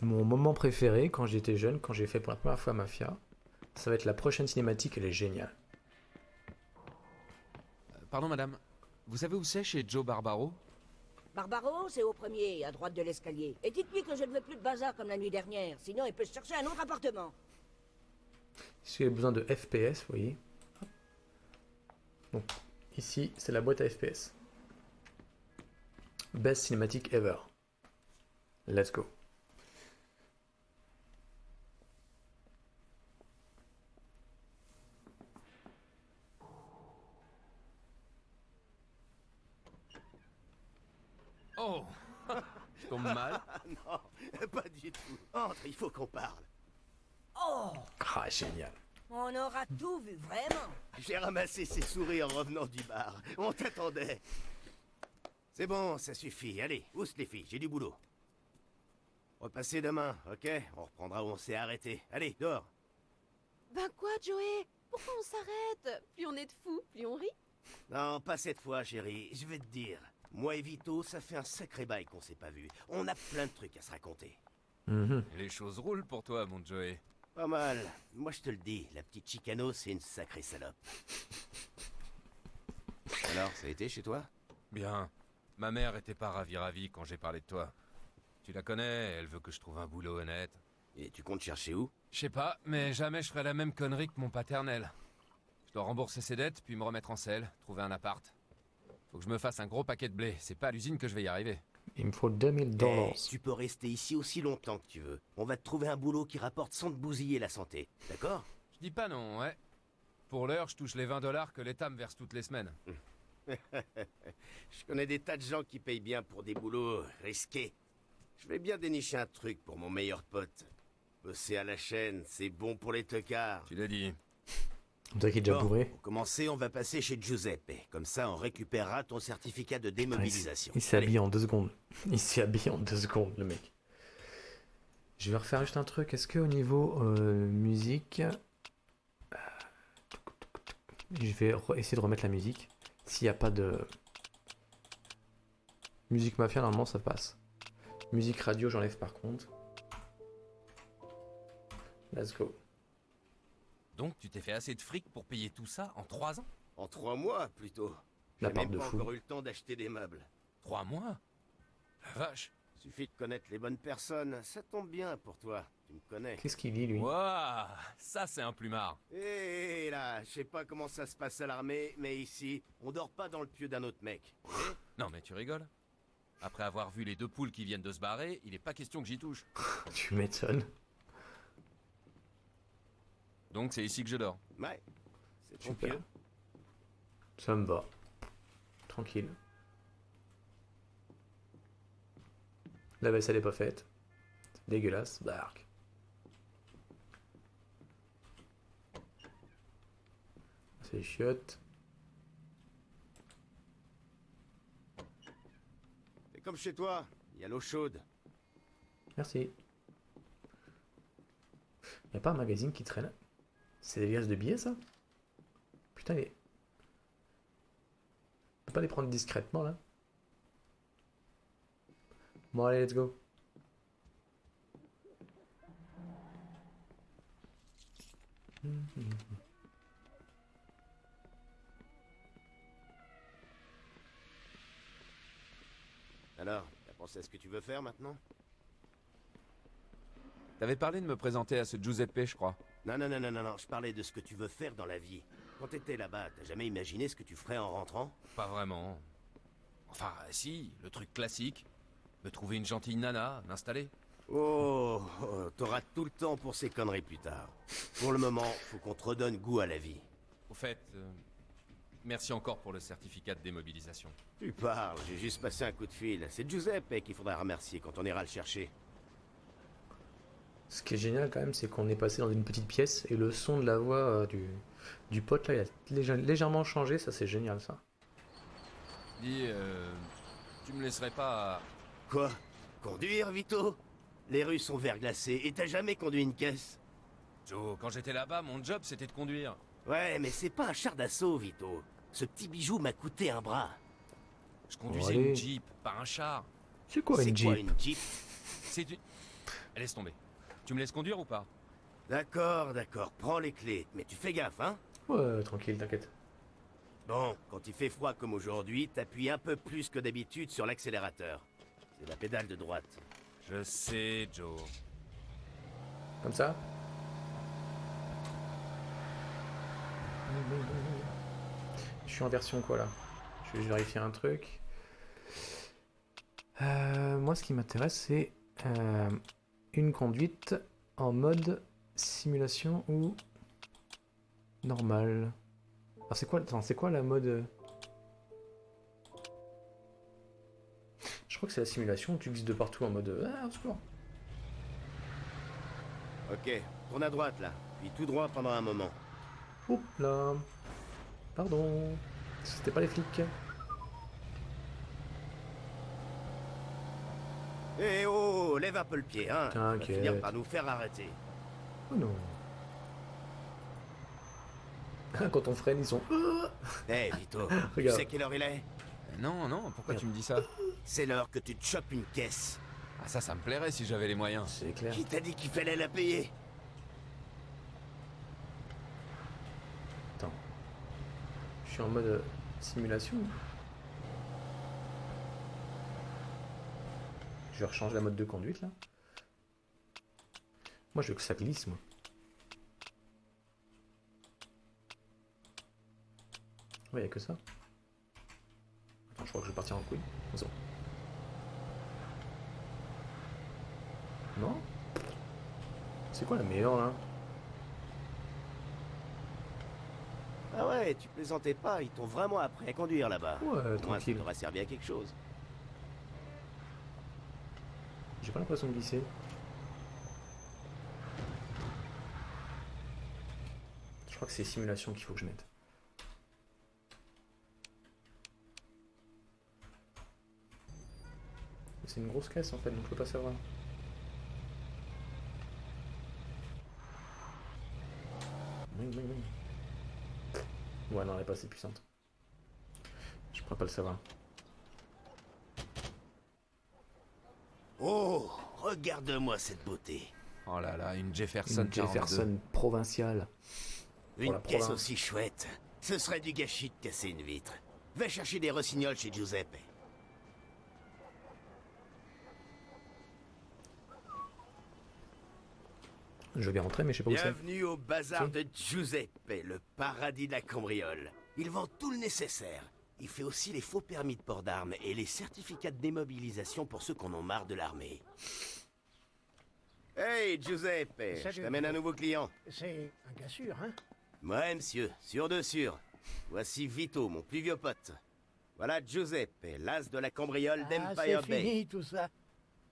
Mon moment préféré quand j'étais jeune, quand j'ai fait pour la première fois Mafia, ça va être la prochaine cinématique, elle est géniale. Pardon, madame. Vous savez où c'est chez Joe Barbaro? Barbaro, c'est au premier, à droite de l'escalier. Et dites-lui que je ne veux plus de bazar comme la nuit dernière, sinon il peut se chercher un autre appartement. Si vous avez besoin de FPS, vous voyez. Donc, ici, c'est la boîte à FPS. Best cinématique ever. Let's go. Oh. Je tombe mal. Non, pas du tout. Entre, il faut qu'on parle. Oh, Ah, génial. on aura tout vu, vraiment. J'ai ramassé ces souris en revenant du bar. On t'attendait. C'est bon, ça suffit. Allez, ousse les filles, j'ai du boulot. Repassez demain, ok? On reprendra où on s'est arrêté. Allez, dehors. Ben quoi, Joey? Pourquoi on s'arrête? Plus on est de fous, plus on rit. Non, pas cette fois, chérie. Je vais te dire. Moi et Vito, ça fait un sacré bail qu'on s'est pas vu. On a plein de trucs à se raconter. Les choses roulent pour toi, mon Joey. Pas mal. Moi, je te le dis, la petite Chicano, c'est une sacrée salope. Alors, ça a été chez toi? Bien. Ma mère était pas ravie quand j'ai parlé de toi. Tu la connais, elle veut que je trouve un boulot honnête. Et tu comptes chercher où? Je sais pas, mais jamais je ferai la même connerie que mon paternel. Je dois rembourser ses dettes, puis me remettre en selle, trouver un appart. Faut que je me fasse un gros paquet de blé, c'est pas à l'usine que je vais y arriver. Il me faut $2000. Eh, tu peux rester ici aussi longtemps que tu veux. On va te trouver un boulot qui rapporte sans te bousiller la santé. D'accord? Je dis pas non, ouais. Pour l'heure, je touche les $20 que l'État me verse toutes les semaines. Je connais des tas de gens qui payent bien pour des boulots risqués. Je vais bien dénicher un truc pour mon meilleur pote. Bosser à la chaîne, c'est bon pour les tocards. Tu l'as dit. On dirait qu'il est déjà Bon, bourré. pour commencer, on va passer chez Giuseppe. Comme ça, on récupérera ton certificat de démobilisation. Il s'est habillé en 2 secondes. Il s'est habillé en 2 secondes, le mec. Je vais refaire juste un truc. Est-ce que au niveau musique... Je vais essayer de remettre la musique. S'il n'y a pas de... Musique Mafia, normalement, ça passe. Musique radio, j'enlève par contre. Let's go. Donc tu t'es fait assez de fric pour payer tout ça en 3 ans? En 3 mois, plutôt. La J'ai part même de pas fou. encore eu le temps d'acheter des meubles. 3 mois? La vache. Suffit de connaître les bonnes personnes. Ça tombe bien pour toi. Tu me connais. Qu'est-ce qu'il dit, lui? Waouh, ça c'est un plumard. Hé là, je sais pas comment ça se passe à l'armée, mais ici, on dort pas dans le pieu d'un autre mec. ok? Non mais tu rigoles? Après avoir vu les 2 poules qui viennent de se barrer, il est pas question que j'y touche. Tu m'étonnes. Donc c'est ici que je dors. Ouais, c'est ton Super. pieu. Ça me va. Tranquille. La vaisselle est pas faite. C'est dégueulasse. Bark. C'est chiottes. C'est comme chez toi, il y a l'eau chaude. Merci. Y a pas un magazine qui traîne? C'est des liasses de billets, ça? Putain, les... On peut pas les prendre discrètement, là? Bon, allez, let's go. Alors, t'as pensé à ce que tu veux faire maintenant? T'avais parlé de me présenter à ce Giuseppe, je crois. Non, je parlais de ce que tu veux faire dans la vie. Quand t'étais là-bas, t'as jamais imaginé ce que tu ferais en rentrant? Pas vraiment. Enfin, si, le truc classique. Me trouver une gentille nana, m'installer. T'auras tout le temps pour ces conneries plus tard. Pour le moment, faut qu'on te redonne goût à la vie. Au fait, merci encore pour le certificat de démobilisation. Tu parles, j'ai juste passé un coup de fil. C'est Giuseppe qu'il faudra remercier quand on ira le chercher. Ce qui est génial quand même, c'est qu'on est passé dans une petite pièce et le son de la voix du pote là, il a légèrement changé, ça c'est génial ça. Dis, tu me laisserais pas... Quoi? Conduire, Vito? Les rues sont verglacées et t'as jamais conduit une caisse? Joe, quand j'étais là-bas, mon job c'était de conduire. Ouais, mais c'est pas un char d'assaut, Vito. Ce petit bijou m'a coûté un bras. Je conduisais allez. une Jeep, pas un char. C'est quoi une Jeep? Une Jeep? C'est une... Laisse tomber. Tu me laisses conduire ou pas? D'accord, prends les clés. Mais tu fais gaffe, hein? Ouais, tranquille, t'inquiète. Bon, quand il fait froid comme aujourd'hui, t'appuies un peu plus que d'habitude sur l'accélérateur. C'est la pédale de droite. Je sais, Joe. Comme ça? Je suis en version quoi là? Je vais juste vérifier un truc. Moi, ce qui m'intéresse, c'est une conduite en mode simulation ou normal. Alors c'est quoi? Attends, c'est quoi la mode? Je crois que c'est la simulation où tu glisses de partout en mode ah, au secours. Ok, tourne à droite là, puis tout droit pendant un moment. Oups là. Pardon. C'était pas les flics. Eh oh, lève un peu le pied, hein. Tu vas T'inquiète. finir par nous faire arrêter. Oh non. Quand on freine, ils sont... Eh Vito, tu Regarde. sais quelle heure il est? Non, pourquoi tu me dis ça? C'est l'heure que tu te chopes une caisse. Ah ça me plairait si j'avais les moyens. C'est clair. Qui t'a dit qu'il fallait la payer? Attends. Je suis en mode simulation. Je vais rechanger la mode de conduite là. Moi je veux que ça glisse moi. Ouais, y a que ça. Attends, je crois que je vais partir en couille. Bon. Non? C'est quoi la meilleure là? Ah ouais, tu plaisantais pas, ils t'ont vraiment appris à conduire là-bas. Ouais, Au moins, ça tranquille. t'aura servi à quelque chose. J'ai pas l'impression de glisser. Je crois que c'est simulation qu'il faut que je mette. C'est une grosse caisse en fait, donc je peux pas savoir. Oui. Ouais, non, elle est pas assez puissante. Je pourrais pas le savoir. Oh, regarde-moi cette beauté. Oh là là, une Jefferson Une Jefferson provinciale. Pour Une la caisse province. aussi chouette. Ce serait du gâchis de casser une vitre. Va chercher des rossignols chez Giuseppe. Je veux bien rentrer, mais je sais pas où c'est. Bienvenue au bazar Si. de Giuseppe, le paradis de la cambriole. Il vend tout le nécessaire. Il fait aussi les faux permis de port d'armes et les certificats de démobilisation pour ceux qu'on en marre de l'armée. Hey, Giuseppe, Salut. je t'amène un nouveau client. C'est un gars sûr, hein? Ouais, monsieur, sûr de sûr. Voici Vito, mon plus vieux pote. Voilà Giuseppe, l'as de la cambriole d'Empire c'est Bay. fini tout ça.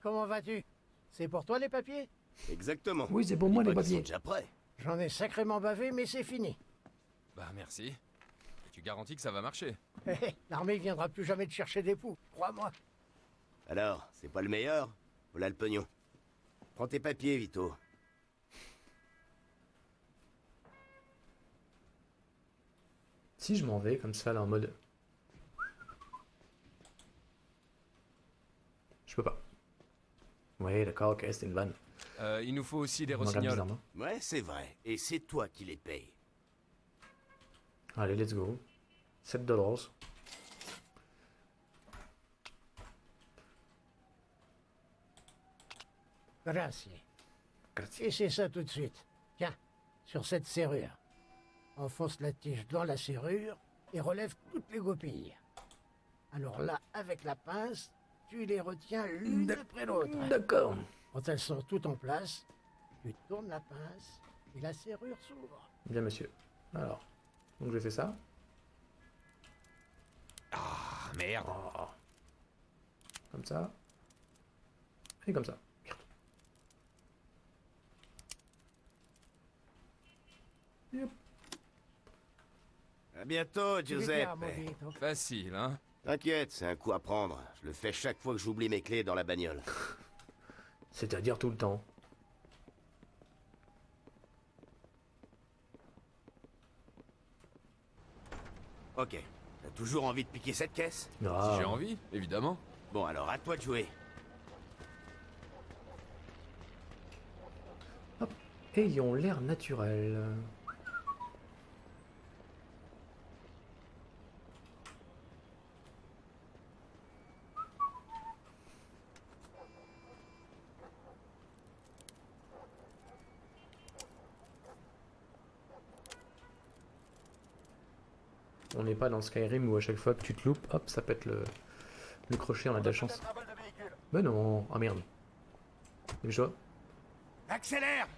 Comment vas-tu? C'est pour toi les papiers? Exactement. Oui, c'est pour moi Dis les pas qu'ils sont papiers. déjà prêts. J'en ai sacrément bavé, mais c'est fini. Bah merci. Tu garantis que ça va marcher? L'armée viendra plus jamais te chercher des poux, crois-moi. Alors, c'est pas le meilleur? Voilà le pognon. Prends tes papiers, Vito. Si je m'en vais comme ça là en mode... Je peux pas. Ouais, d'accord, ok, c'était une vanne. Il nous faut aussi des Je me regarde rossignols. bizarrement. Ouais, c'est vrai. Et c'est toi qui les payes. Allez, let's go. 7$. Grazie. Grazie. Et c'est ça tout de suite. Tiens, sur cette serrure. Enfonce la tige dans la serrure et relève toutes les goupilles. Alors là, avec la pince, tu les retiens l'une après l'autre. D'accord. Quand elles sont toutes en place, tu tournes la pince et la serrure s'ouvre. Bien, monsieur. Alors, donc je fais ça. Ah, merde. Oh. Comme ça. Et comme ça. Yep. À bientôt, Giuseppe. Facile, hein? T'inquiète, c'est un coup à prendre. Je le fais chaque fois que j'oublie mes clés dans la bagnole. C'est-à-dire tout le temps. Ok. T'as toujours envie de piquer cette caisse? Ah. Si j'ai envie, évidemment. Bon, alors à toi de jouer. Hop. Ayons l'air naturel. On n'est pas dans Skyrim où à chaque fois que tu te loupes, hop, ça pète le crochet, on a de la chance. Mais non, ah merde. Déjà. Accélère!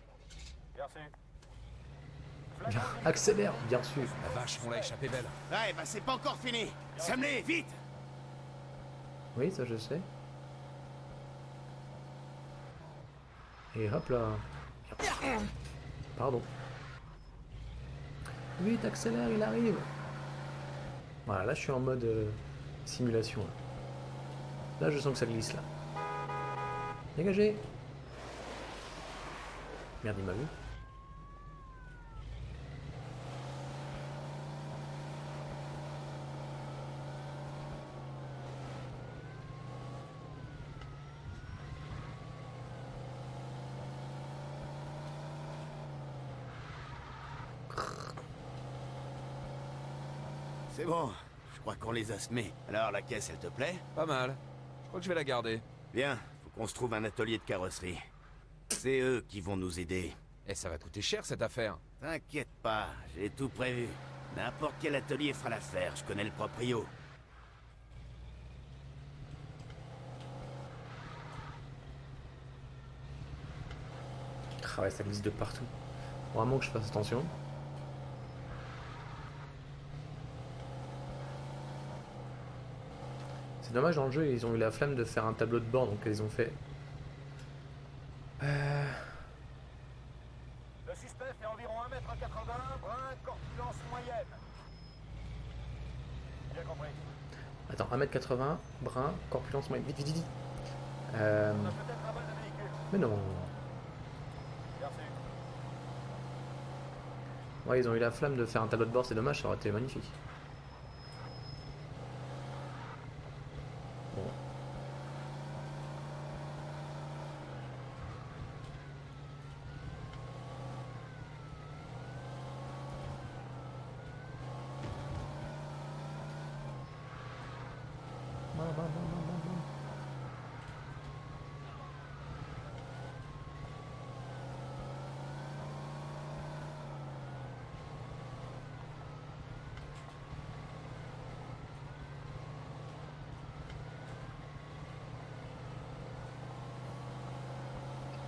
Bien, accélère, bien sûr. La vache, on l'a échappé belle. Ouais, bah c'est pas encore fini. Sam-les, vite! Oui, ça je sais. Et hop là. Pardon. Vite, accélère, il arrive. Voilà, là je suis en mode simulation. Là je sens que ça glisse là. Dégagez. Merde, il m'a vu. C'est bon, je crois qu'on les a semés. Alors la caisse, elle te plaît? Pas mal. Je crois que je vais la garder. Bien, faut qu'on se trouve un atelier de carrosserie. C'est eux qui vont nous aider. Et ça va coûter cher cette affaire. T'inquiète pas, j'ai tout prévu. N'importe quel atelier fera l'affaire, je connais le proprio. Ah ouais, ça glisse de partout. Vraiment que je fasse attention. C'est dommage, dans le jeu, ils ont eu la flemme de faire un tableau de bord, donc ils ont fait... Le suspect fait environ 1m80, brun, corpulence moyenne. Bien compris. Attends, 1m80, brun, corpulence moyenne. Vite, vite, vite, vite. On a peut-être un vol de véhicule. Mais non. Bien sûr. Ouais, ils ont eu la flamme de faire un tableau de bord, c'est dommage, ça aurait été magnifique. Bon.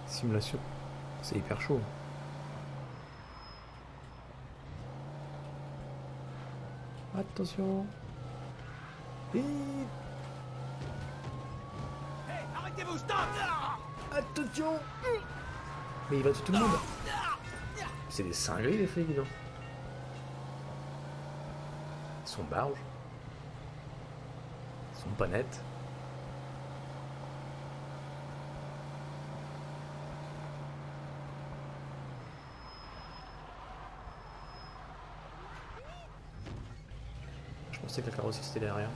Simulation, c'est hyper chaud. Attention. Vite. Hey, arrêtez-vous, stop! Attention. Mais il va tuer tout le monde. C'est des cinglés les flics, non? Ils sont barges. Ils sont pas nets. Je pensais que la carrosserie c'était derrière.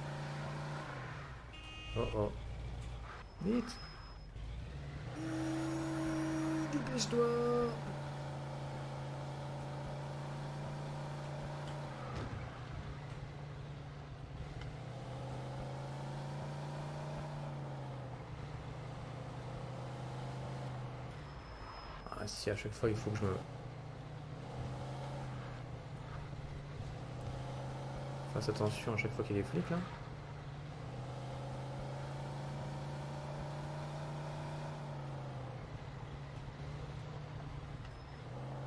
Oh oh. Vite. Dépêche-toi. Ah si, à chaque fois il faut que je me... fasse attention à chaque fois qu'il y a des flics là.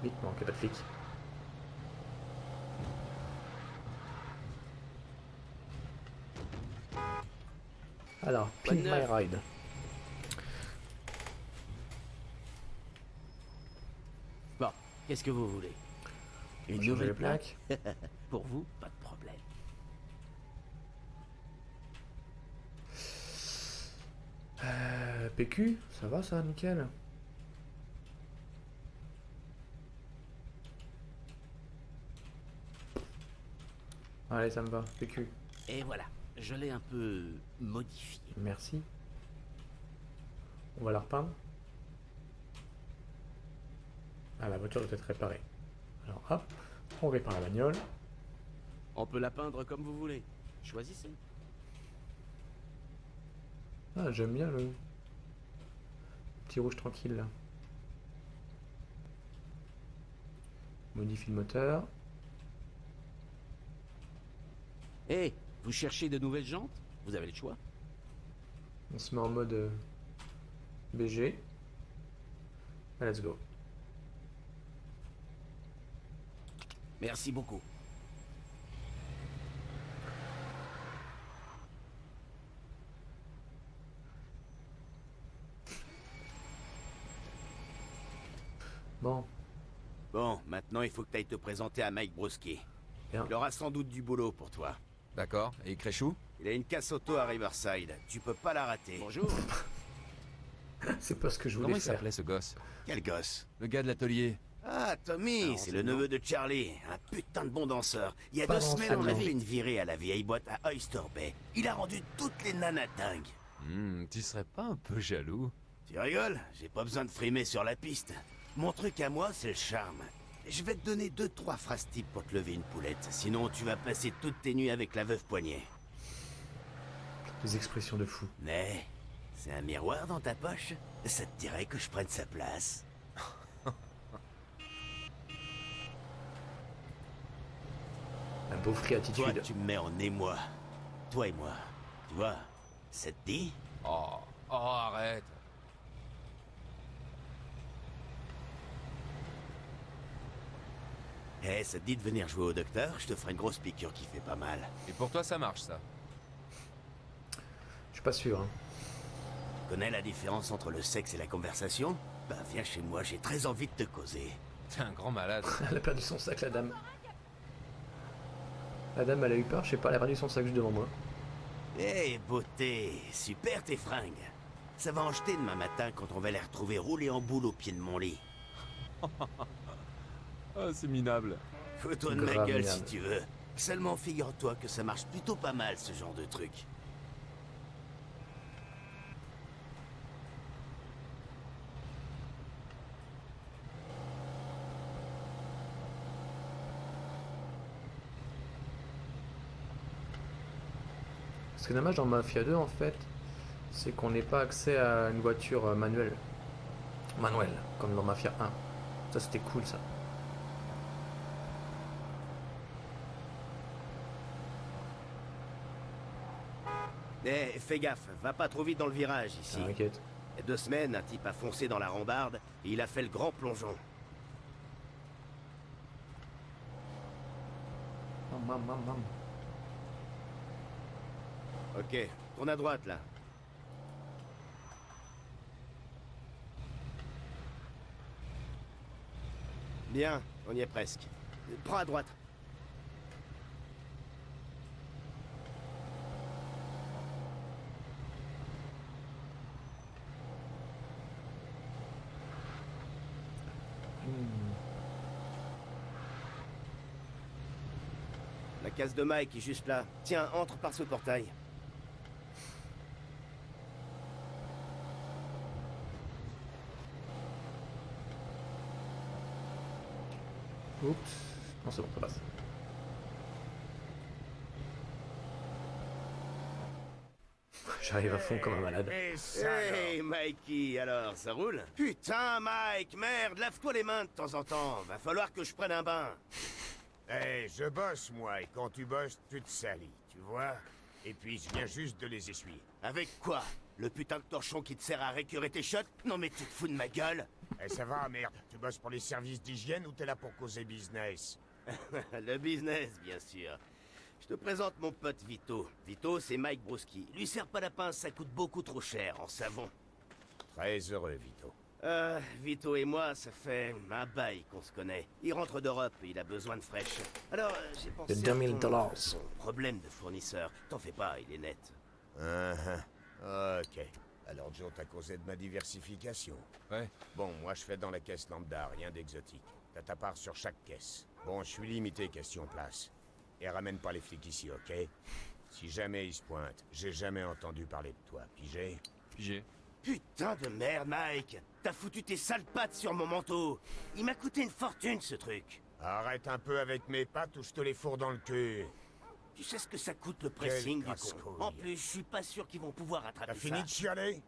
Vite, non, qu'il n'y a pas de flic. Alors, Pin My Ride. Bon, qu'est-ce que vous voulez? Une Changer nouvelle les plaques. Pour vous, pas de problème. PQ, ça va ça, nickel. Allez, ça me va, PQ. Et voilà, je l'ai un peu modifié. Merci. On va la repeindre. Ah, la voiture doit être réparée. Alors hop, on répare la bagnole. On peut la peindre comme vous voulez. Choisissez. Ah, j'aime bien le petit rouge tranquille là. Modifie le moteur. Hé, vous cherchez de nouvelles jantes? Vous avez le choix. On se met en mode BG. Ah, let's go. Merci beaucoup. Bon. Bon, maintenant il faut que tu ailles te présenter à Mike Broski. Bien. Il aura sans doute du boulot pour toi. D'accord, et Créchou? Il a une casse auto à Riverside. Tu peux pas la rater. Bonjour. C'est pas ce que je voulais Comment il faire. s'appelait ce gosse? Quel gosse? Le gars de l'atelier. Ah, Tommy, c'est le neveu de Charlie, un putain de bon danseur. Il y a Pas 2 semaines, on a danseur, fait une virée à la vieille boîte à Oyster Bay. Il a rendu toutes les nanas dingues. Tu serais pas un peu jaloux? Tu rigoles? J'ai pas besoin de frimer sur la piste. Mon truc à moi, c'est le charme. Je vais te donner 2-3 phrases types pour te lever une poulette. Sinon, tu vas passer toutes tes nuits avec la veuve Poignet. Des expressions de fou. Mais, c'est un miroir dans ta poche? Ça te dirait que je prenne sa place? Un beau free attitude. Toi, tu me mets en émoi. Toi et moi. Tu vois? Ça te dit? Oh, arrête. Eh, ça te dit de venir jouer au docteur? Je te ferai une grosse piqûre qui fait pas mal. Et pour toi, ça marche, ça? Je suis pas sûr. Hein. Tu connais la différence entre le sexe et la conversation? Bah, viens chez moi, j'ai très envie de te causer. T'es un grand malade. Elle a perdu son sac, la dame. La dame, elle a eu peur, je sais pas, elle a perdu son sac juste devant moi. Eh, beauté, super tes fringues. Ça va en jeter demain matin quand on va les retrouver roulés en boule au pied de mon lit. Oh, c'est minable. Fous-toi de ma Grave gueule minable. si tu veux. Seulement figure-toi que ça marche plutôt pas mal ce genre de truc. Ce qui est dommage dans Mafia 2 en fait, c'est qu'on n'ait pas accès à une voiture manuelle. Manuelle, comme dans Mafia 1. Ça c'était cool ça. Eh, fais gaffe, va pas trop vite dans le virage ici. T'inquiète. Il y a 2 semaines, un type a foncé dans la rambarde et il a fait le grand plongeon. Mam. Ok, tourne à droite là. Bien, on y est presque. Prends à droite. La case de Mike est juste là. Tiens, entre par ce portail. Oups. Non, c'est bon, ça passe. J'arrive à fond comme un malade. Hey Mikey, alors, ça roule? Putain Mike, merde, lave-toi les mains de temps en temps. Va falloir que je prenne un bain. Eh, je bosse, moi, et quand tu bosses, tu te salis, tu vois? Et puis, je viens juste de les essuyer. Avec quoi? Le putain de torchon qui te sert à récurer tes shots? Non mais tu te fous de ma gueule? Eh, ça va, merde. Tu bosses pour les services d'hygiène ou t'es là pour causer business? Le business, bien sûr. Je te présente mon pote Vito. Vito, c'est Mike Broski. Lui sert pas la pince, ça coûte beaucoup trop cher en savon. Très heureux, Vito. Vito et moi, ça fait un bail qu'on se connaît. Il rentre d'Europe et il a besoin de fraîche. Alors, j'ai pensé... De 2000 $. Son problème de fournisseur. T'en fais pas, il est net. Ok. Alors Joe t'a causé de ma diversification. Ouais. Bon, moi je fais dans la caisse lambda, rien d'exotique. T'as ta part sur chaque caisse. Bon, je suis limité question place. Et ramène pas les flics ici, ok? Si jamais ils se pointent, j'ai jamais entendu parler de toi. Pigé? Pigé. Putain de merde, Mike! T'as foutu tes sales pattes sur mon manteau! Il m'a coûté une fortune, ce truc! Arrête un peu avec mes pattes ou je te les fourre dans le cul. Tu sais ce que ça coûte le pressing du con? casse-couille. En plus, je suis pas sûr qu'ils vont pouvoir attraper T'as ça. fini de chialer?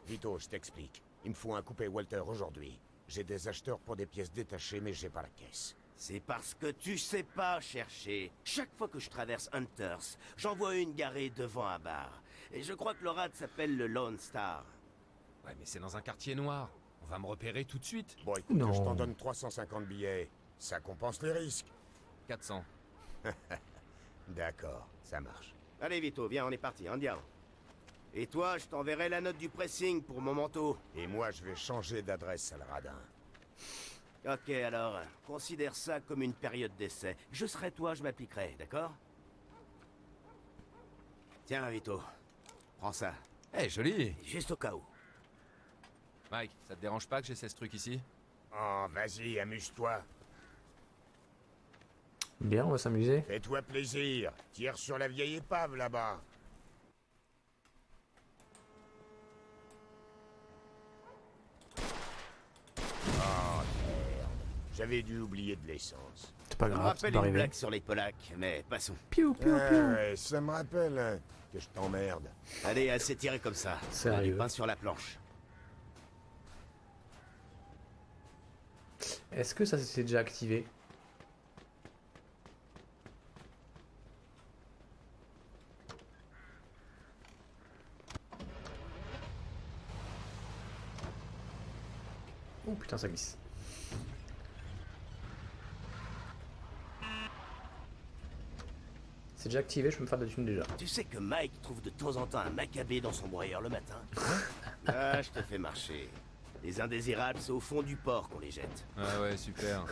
Vito, je t'explique. Il me faut un coupé Walter aujourd'hui. J'ai des acheteurs pour des pièces détachées, mais j'ai pas la caisse. C'est parce que tu sais pas chercher. Chaque fois que je traverse Hunters, j'en vois une garée devant un bar. Et je crois que le rad s'appelle le Lone Star. Ouais, mais c'est dans un quartier noir. On va me repérer tout de suite. Bon, écoute, Non. je t'en donne 350 billets. Ça compense les risques. 400. D'accord, ça marche. Allez, Vito, viens, on est parti, andiamo. Et toi, je t'enverrai la note du pressing pour mon manteau. Et moi, je vais changer d'adresse à le radin. Ok, alors, considère ça comme une période d'essai. Je serai toi, je m'appliquerai, d'accord? Tiens, Vito, prends ça. Eh, joli. Juste au cas où. Mike, ça te dérange pas que j'essaie ce truc ici? Oh, vas-y, amuse-toi. Bien, on va s'amuser. Fais-toi plaisir. Tire sur la vieille épave, là-bas. Oh, merde. J'avais dû oublier de l'essence. C'est pas Ça me grave, c'est rappelle pas une arrivé. blague sur les Polacs, mais passons. Piou, piou, Ah piou. ouais, ça me rappelle hein, que je t'emmerde. Allez, assez tiré comme ça. Sérieux. Du pain sur la planche. Est-ce que ça s'est déjà activé? Oh putain, ça glisse. C'est déjà activé, je peux me faire de la thune déjà. Tu sais que Mike trouve de temps en temps un macabé dans son broyeur le matin? Ah, je te fais marcher. Les indésirables, c'est au fond du port qu'on les jette. Ah ouais, super.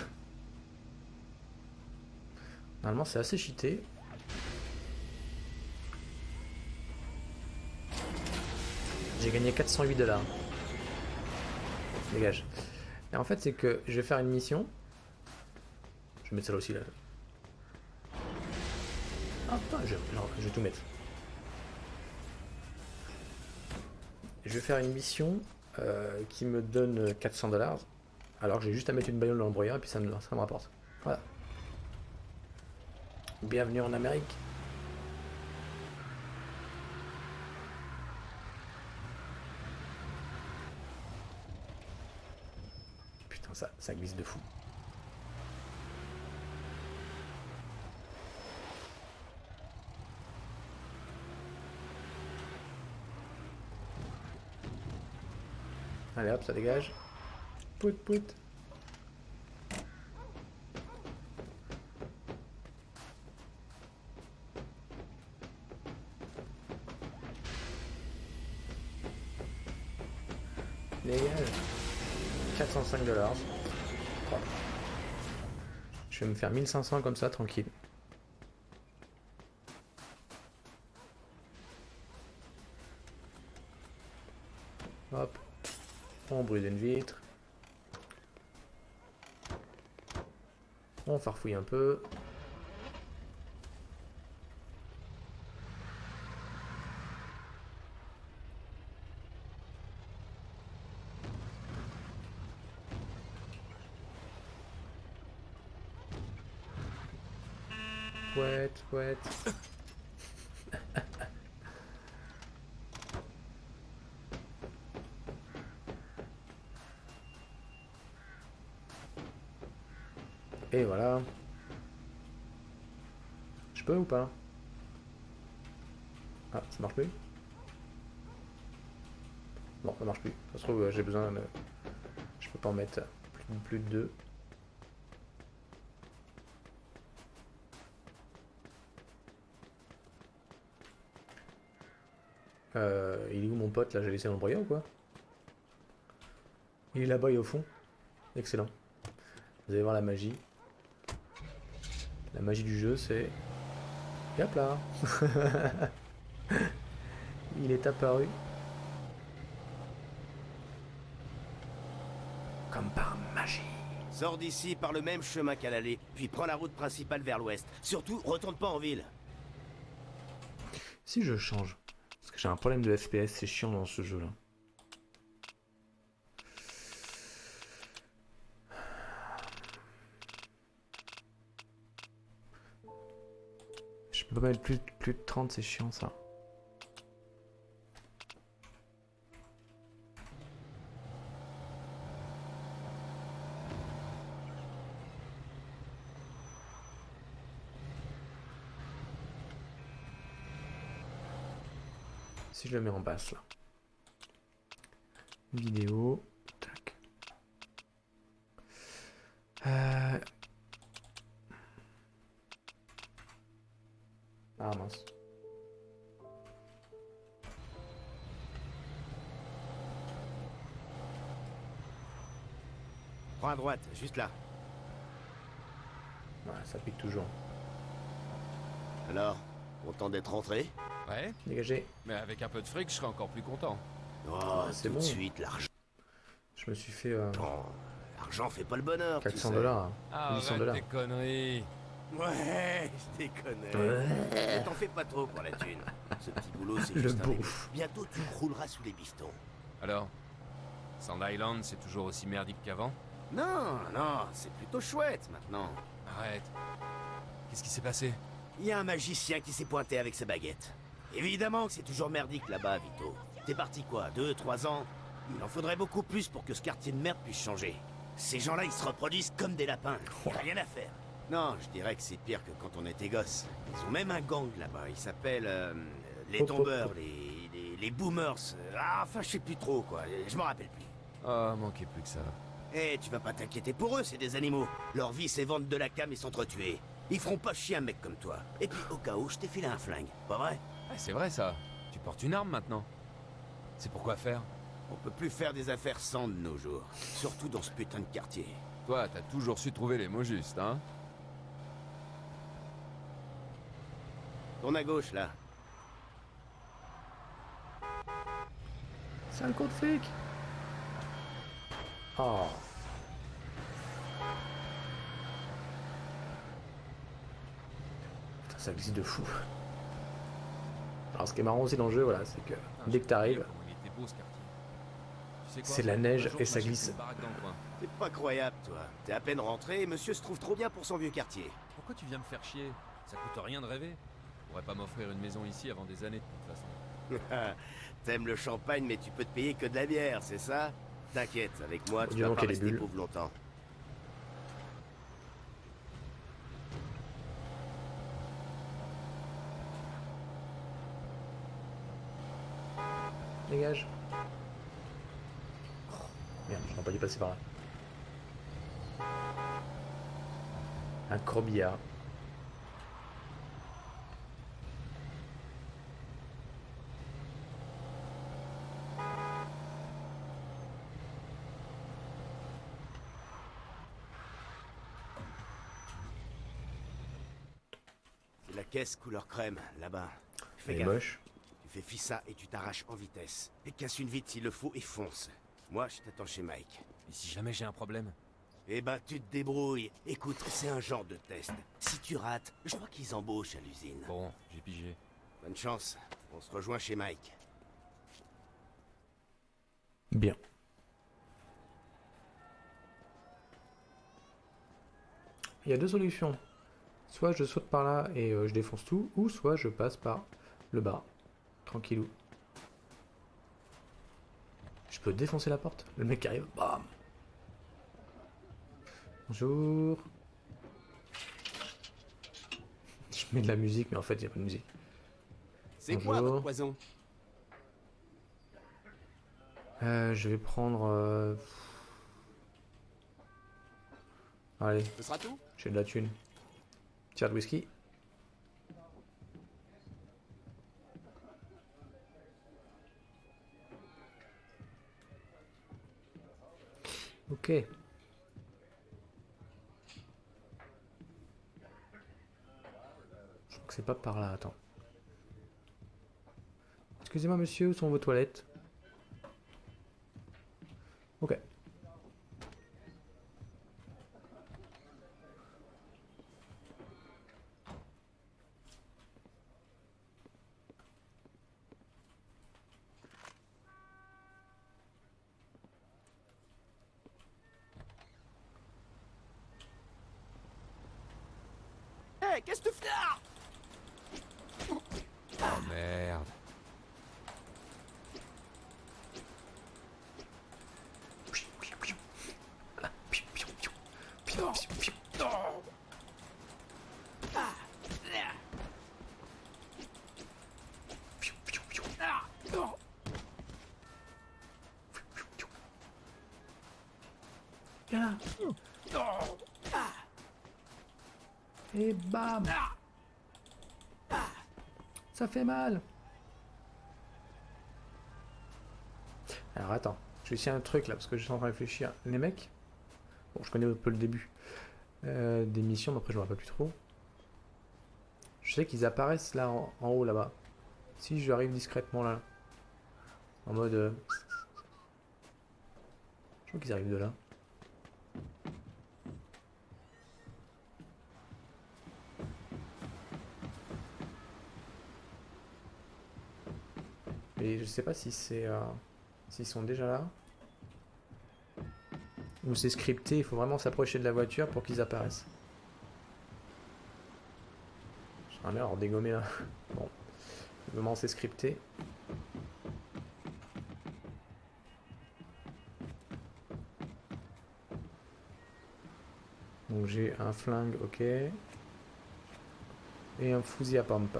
Normalement, c'est assez cheaté. J'ai gagné 408 $. Dégage. Et en fait, c'est que je vais faire une mission. Je vais mettre celle-là aussi là. Ah putain, non, je vais tout mettre. Je vais faire une mission qui me donne 400 $. Alors que j'ai juste à mettre une bagnole dans le broyeur et puis ça me rapporte. Voilà. Bienvenue en Amérique. Putain, ça glisse de fou. Allez hop, ça dégage. Pout pout. Dégage. 405 $. Propre. Je vais me faire 1500 comme ça, tranquille. Hop. On brûle une vitre. On farfouille un peu. Pouette, pouette. Et voilà. Je peux ou pas? Ah, ça marche plus? Bon, ça marche plus. Ça se trouve, j'ai besoin de... Je peux pas en mettre plus de 2. Il est où mon pote là? J'ai laissé dans le broyat ou quoi? Il est là-bas et au fond. Excellent. Vous allez voir la magie. La magie du jeu, c'est... Et hop là. Il est apparu. Comme par magie. Sors d'ici par le même chemin qu'à l'aller, puis prends la route principale vers l'ouest. Surtout, retourne pas en ville. Si je change, parce que j'ai un problème de FPS, c'est chiant dans ce jeu-là. Je peux pas mettre plus de 30, c'est chiant ça. Si je le mets en basse là. Vidéo. Tac. Ah mince. Prends à droite, juste là. Ouais, ça pique toujours. Alors, content d'être rentré? Ouais. Dégagez. Mais avec un peu de fric, je serais encore plus content. Oh, c'est tout bon. de suite, l'argent. Je me suis fait... L'argent fait pas le bonheur, 400 tu sais. $. Ah, 800 arrête $. tes conneries. Ouais, je déconne. Ouais. T'en fais pas trop pour la thune. Ce petit boulot, c'est Le juste un début. beauf. Bientôt, tu crouleras sous les bifetons. Alors, Sand Island, c'est toujours aussi merdique qu'avant? Non, non, c'est plutôt chouette maintenant. Arrête. Qu'est-ce qui s'est passé? Il y a un magicien qui s'est pointé avec sa baguette. Évidemment que c'est toujours merdique là-bas, Vito. T'es parti quoi, 2, 3 ans? Il en faudrait beaucoup plus pour que ce quartier de merde puisse changer. Ces gens-là, ils se reproduisent comme des lapins. Y a rien à faire. Non, je dirais que c'est pire que quand on était gosse. Ils ont même un gang là-bas. Ils s'appellent les tombeurs, les boomers. Ah, enfin, je sais plus trop quoi. Je m'en rappelle plus. Ah, manquait plus que ça. Eh, tu vas pas t'inquiéter pour eux, c'est des animaux. Leur vie, c'est vendre de la cam et s'entretuer. Ils feront pas chier un mec comme toi. Et puis, au cas où, je t'ai filé un flingue, pas vrai? Ah, c'est vrai ça. Tu portes une arme maintenant. C'est pour quoi faire? On peut plus faire des affaires sans de nos jours. Surtout dans ce putain de quartier. Toi, t'as toujours su trouver les mots justes, hein? Tourne à gauche, là. C'est un coup de fric. Oh. Putain, ça glisse de fou. Alors ce qui est marrant aussi dans le jeu, voilà, c'est que dès que t'arrives, Il était beau ce quartier. Tu sais quoi? c'est la neige Un jour, et je ça m'achète glisse. une baraque dans le coin. T'es pas croyable, toi. T'es à peine rentré et monsieur se trouve trop bien pour son vieux quartier. Pourquoi tu viens me faire chier? Ça coûte rien de rêver. Tu pourrais pas m'offrir une maison ici avant des années de toute façon. T'aimes le champagne, mais tu peux te payer que de la bière, c'est ça? T'inquiète, avec moi, tu Dis vas donc pas qu'il y a des rester bulles. pauvre longtemps. Dégage. Oh, merde, j'aurais pas dû passer par là. Un corbillard. C'est la caisse couleur crème, là-bas. Fais Elle est gaffe. moche. Tu fais fissa et tu t'arraches en vitesse. Et casse une vitre s'il le faut et fonce. Moi, je t'attends chez Mike. Et si jamais j'ai un problème? Eh ben, tu te débrouilles. Écoute, c'est un genre de test. Si tu rates, je crois qu'ils embauchent à l'usine. Bon, j'ai pigé. Bonne chance. On se rejoint chez Mike. Bien. Il y a deux solutions. Soit je saute par là et je défonce tout, ou soit je passe par le bas. Tranquillou. Je peux défoncer la porte. Le mec arrive, bam. Bonjour. Je mets de la musique, mais en fait, il n'y a pas de musique. C'est quoi Bonjour. votre poison? Je vais prendre... Allez. Ce sera tout? J'ai de la thune. Tiers de whisky. Ok. Je crois que c'est pas par là, attends. Excusez-moi monsieur, où sont vos toilettes? Ok. Hé, qu'est-ce que tu fais là? Oh merde. Et bam! Ça fait mal! Alors attends, je vais essayer un truc là parce que je suis en train de réfléchir. Les mecs, bon, je connais un peu le début des missions, mais après je me rappelle plus trop. Je sais qu'ils apparaissent là en haut là-bas. Si je arrive discrètement là, en mode. Je crois qu'ils arrivent de là. Et je sais pas si c'est s'ils sont déjà là ou c'est scripté, il faut vraiment s'approcher de la voiture pour qu'ils apparaissent. J'aimerais bien leur dégommer là. Bon, vraiment c'est scripté. Donc j'ai un flingue, ok, et un fusil à pompe.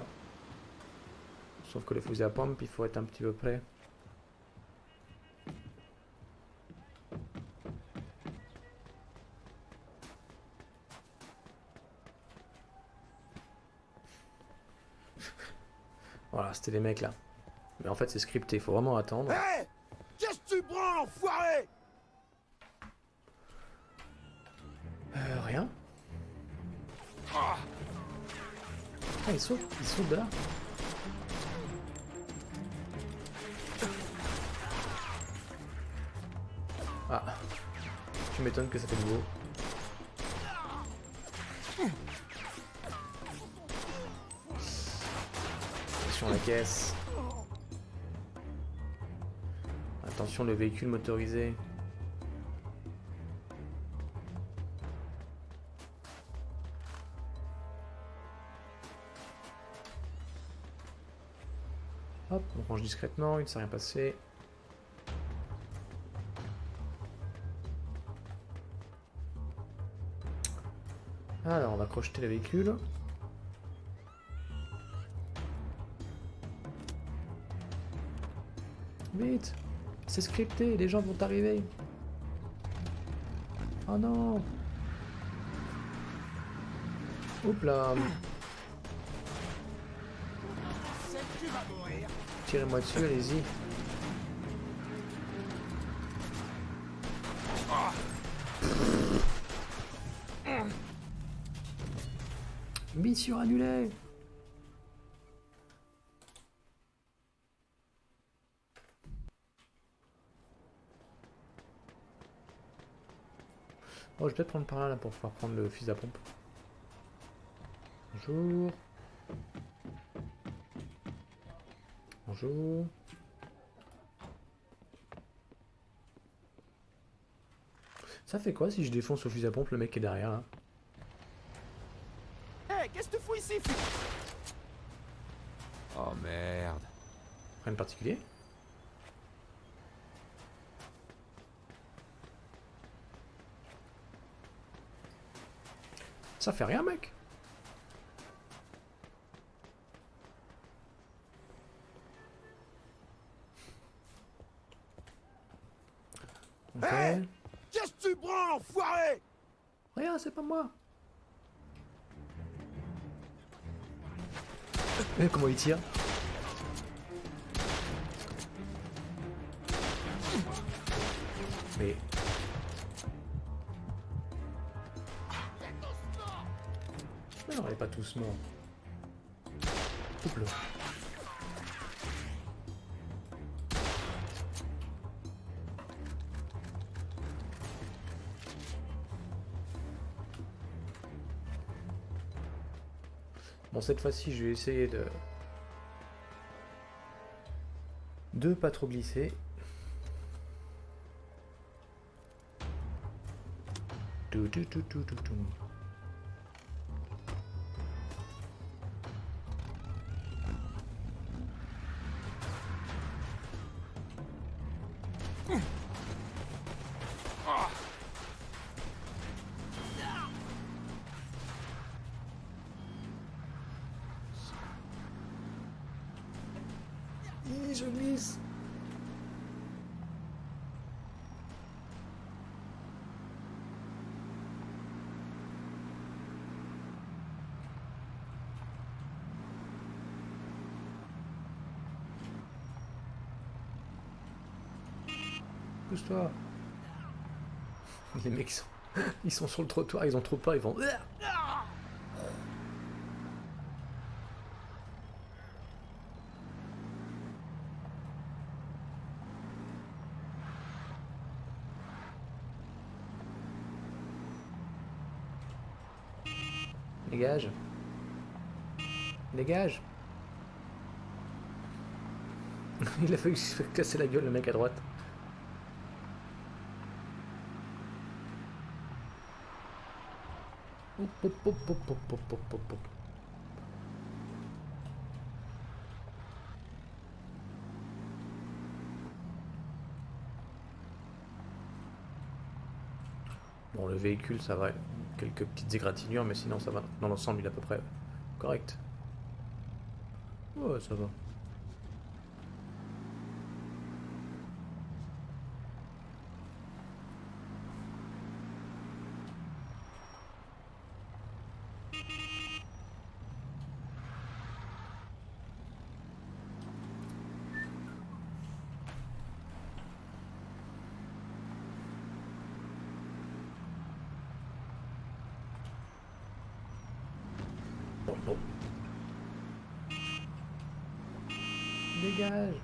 Sauf que le fusil à pompe, il faut être un petit peu près. Voilà, c'était les mecs là. Mais en fait, c'est scripté, il faut vraiment attendre. Hé! Qu'est-ce que tu prends, enfoiré? Rien. Ah, il saute de là. Ah, tu m'étonnes que ça fait du beau. Attention la caisse. Attention le véhicule motorisé. Hop, on range discrètement, il ne s'est rien passé. Alors, on va crocheter le véhicule. Vite! C'est scripté, les gens vont arriver. Oh non! Oups là! Tirez-moi dessus, allez-y. Mission annulée. Oh, je vais peut-être prendre par là pour pouvoir prendre le fusil à pompe. Bonjour. Bonjour. Ça fait quoi si je défonce au fusil à pompe le mec qui est derrière là? Hé, qu'est-ce que tu fous ici? Oh merde. Rien de particulier? Ça fait rien, mec. Après... Qu'est-ce que tu prends, enfoiré? Rien, c'est pas moi. Comment il tire? Mais... Mais non, on est pas tous morts. Oups là. Bon, cette fois-ci, je vais essayer de pas trop glisser. Tout. Je glisse. Pousse-toi. Les mecs ils sont sur le trottoir, ils ont trop peur, ils vont... Dégage. Dégage. Il a fallu se casser la gueule, le mec à droite. Hop. Bon, le véhicule, ça va. Quelques petites égratignures, mais sinon ça va. Dans l'ensemble, il est à peu près correct. Ouais, ça va. Bon. Dégage.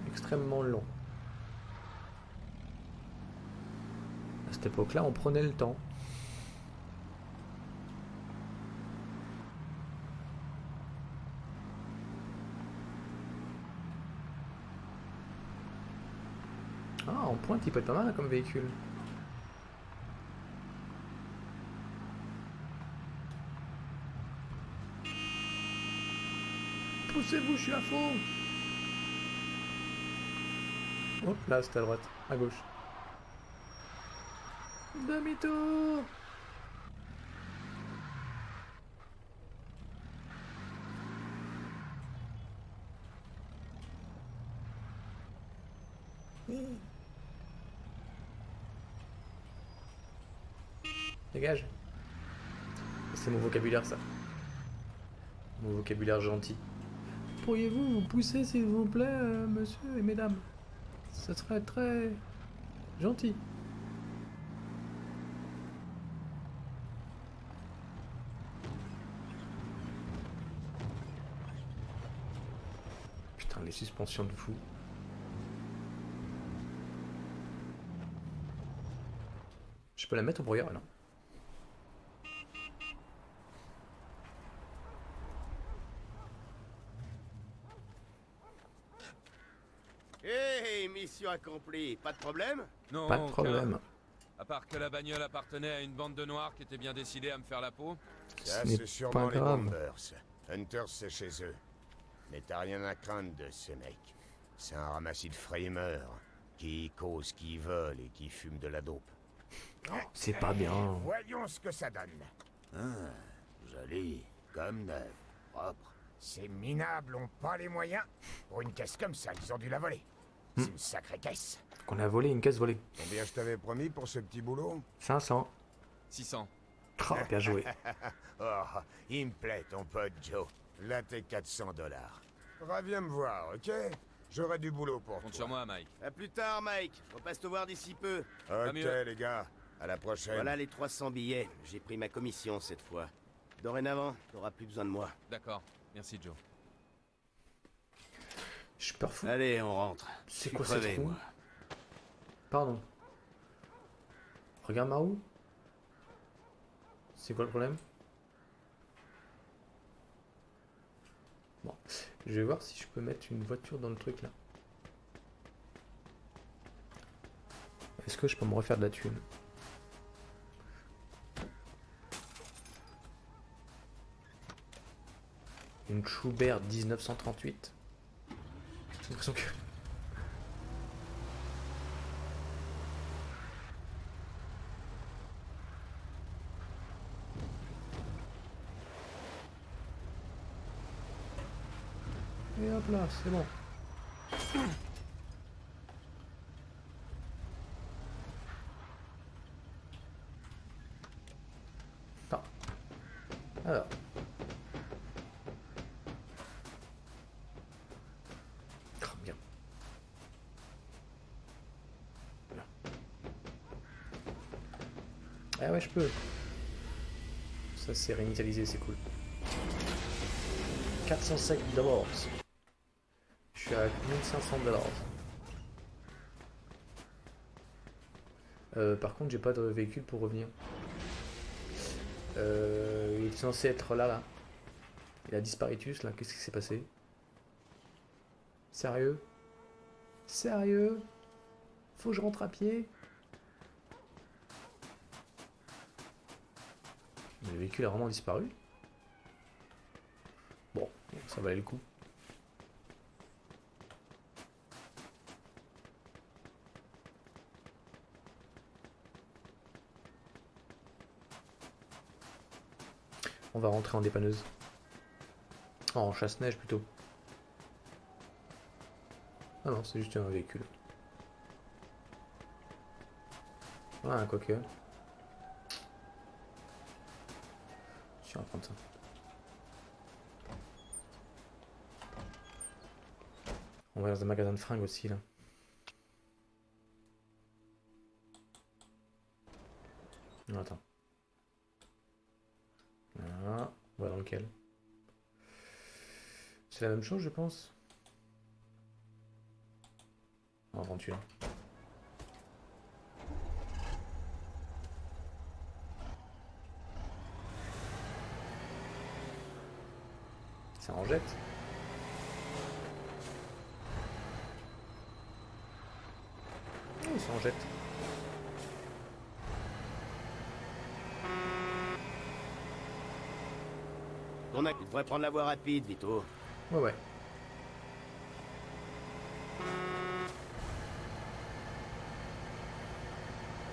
Extrêmement long. À cette époque-là, on prenait le temps. Ah, en pointe, il peut être pas mal comme véhicule. Poussez-vous, je suis à fond. Hop, là, c'est à droite, à gauche. Demi-tour. Dégage. C'est mon vocabulaire, ça. Mon vocabulaire gentil. Pourriez-vous vous pousser, s'il vous plaît, monsieur et mesdames? Ce serait très gentil. Putain, les suspensions de fou. Je peux la mettre au brouillard, non? Hey, mission accomplie, pas de problème? Non, pas de problème. À part que la bagnole appartenait à une bande de noirs qui était bien décidée à me faire la peau. Ça, c'est sûrement les Bombers. Hunters, c'est chez eux. Mais t'as rien à craindre de ces mecs. C'est un ramassis de frimeurs qui causent, qui volent et qui fument de la dope. C'est pas bien. Voyons ce que ça donne. Ah, joli, comme neuf, propre. Ces minables ont pas les moyens. Pour une caisse comme ça, ils ont dû la voler. C'est une sacrée caisse. Qu'on a volé une caisse volée. Combien je t'avais promis pour ce petit boulot? 500. 600. Oh, bien joué. Oh, il me plaît ton pote Joe. Là t'es $400. Reviens me voir, ok? J'aurai du boulot pour Compte toi. sur moi, Mike. À plus tard, Mike. On passe te voir d'ici peu. Ok mieux. les gars, à la prochaine. Voilà les 300 billets. J'ai pris ma commission cette fois. Dorénavant, t'auras plus besoin de moi. D'accord. Merci, Joe. Je suis fou. Allez, on rentre. C'est Je quoi suis ce crevé, trou? moi. Pardon. Regarde ma roue. C'est quoi le problème? Bon, je vais voir si je peux mettre une voiture dans le truc là. Est-ce que je peux me refaire de la thune? Une Schubert 1938. J'ai l'impression que... Et hop là, c'est bon. Ah. Alors. Oh, bien. Voilà. Ah ouais, je peux. Ça c'est réinitialisé, c'est cool. 405 $. Je suis à 1500 $. Par contre, j'ai pas de véhicule pour revenir. Il est censé être là. Il a disparitus là. Qu'est-ce qui s'est passé? Sérieux? Sérieux? Faut que je rentre à pied? Le véhicule a vraiment disparu? Bon, ça valait le coup. On va rentrer en dépanneuse. Oh, en chasse-neige plutôt. Ah non, c'est juste un véhicule. Ah, quoique. Je vais prendre ça. On va dans un magasin de fringues aussi là. Non, attends. Voilà. On va dans lequel? C'est la même chose, je pense. On va prendre celui-là. Ça en jette. Oh, ça en jette. Tu devrais prendre la voie rapide, Vito. Ouais, ouais.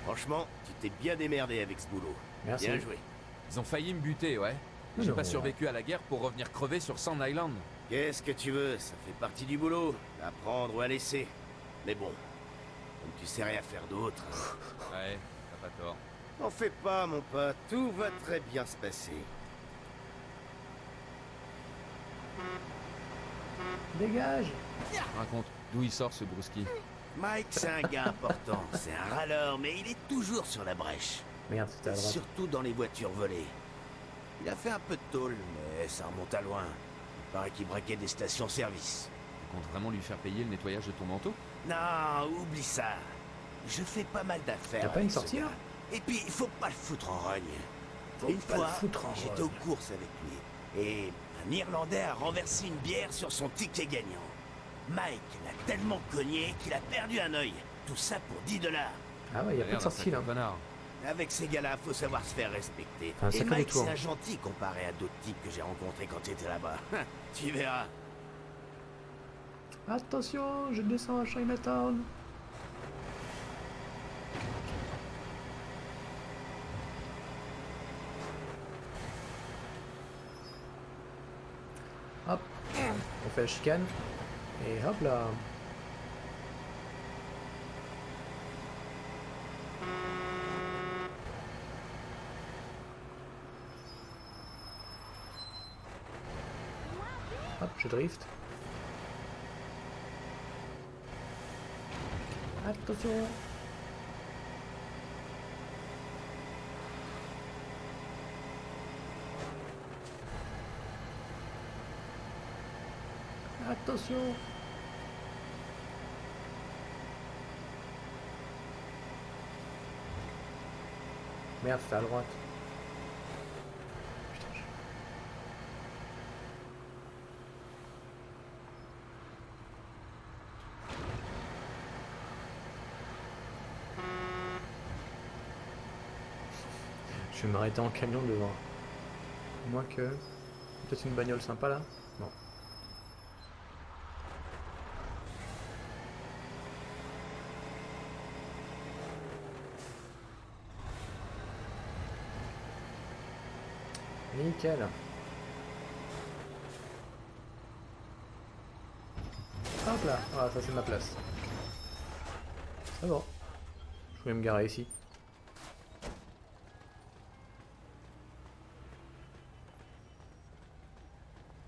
Franchement, tu t'es bien démerdé avec ce boulot. Merci. Bien joué. Ils ont failli me buter, ouais. Mais J'ai non. pas survécu à la guerre pour revenir crever sur Sand Island. Qu'est-ce que tu veux? Ça fait partie du boulot. À prendre ou à laisser. Mais bon, comme tu sais rien faire d'autre. Ouais, t'as pas tort. N'en fais pas, mon pote. Tout va très bien se passer. Dégage! Raconte, d'où il sort ce brouski? Mike, c'est un gars important. C'est un râleur, mais il est toujours sur la brèche. Merde, c'était à droite. Surtout dans les voitures volées. Il a fait un peu de tôle, mais ça remonte à loin. Il paraît qu'il braquait des stations-service. Tu comptes vraiment lui faire payer le nettoyage de ton manteau? Non, oublie ça. Je fais pas mal d'affaires. Y'a pas une avec ce sortie, gars. là? Et puis, il faut pas le foutre en rogne. Faut Une pas le fois, foutre en j'étais rogne. aux courses avec lui. Et un Irlandais a renversé une bière sur son ticket gagnant. Mike l'a tellement cogné qu'il a perdu un œil. Tout ça pour $10. Ah ouais, y'a pas de sortie là. Connard. Avec ces gars-là, faut savoir se faire respecter. Un Et sacré Mike, détour. c'est un gentil comparé à d'autres types que j'ai rencontrés quand j'étais là-bas. Tu verras. Attention, je descends à Chinatown. Hop. la chicane. Et hop là. Hop, je drift. Attention. Attention. Merde, c'est à droite. Putain, je vais m'arrêter en camion devant. Moins que... Peut-être une bagnole sympa là. Non. Nickel. Hop là. Voilà, ça c'est ma place. C'est bon. Je vais me garer ici.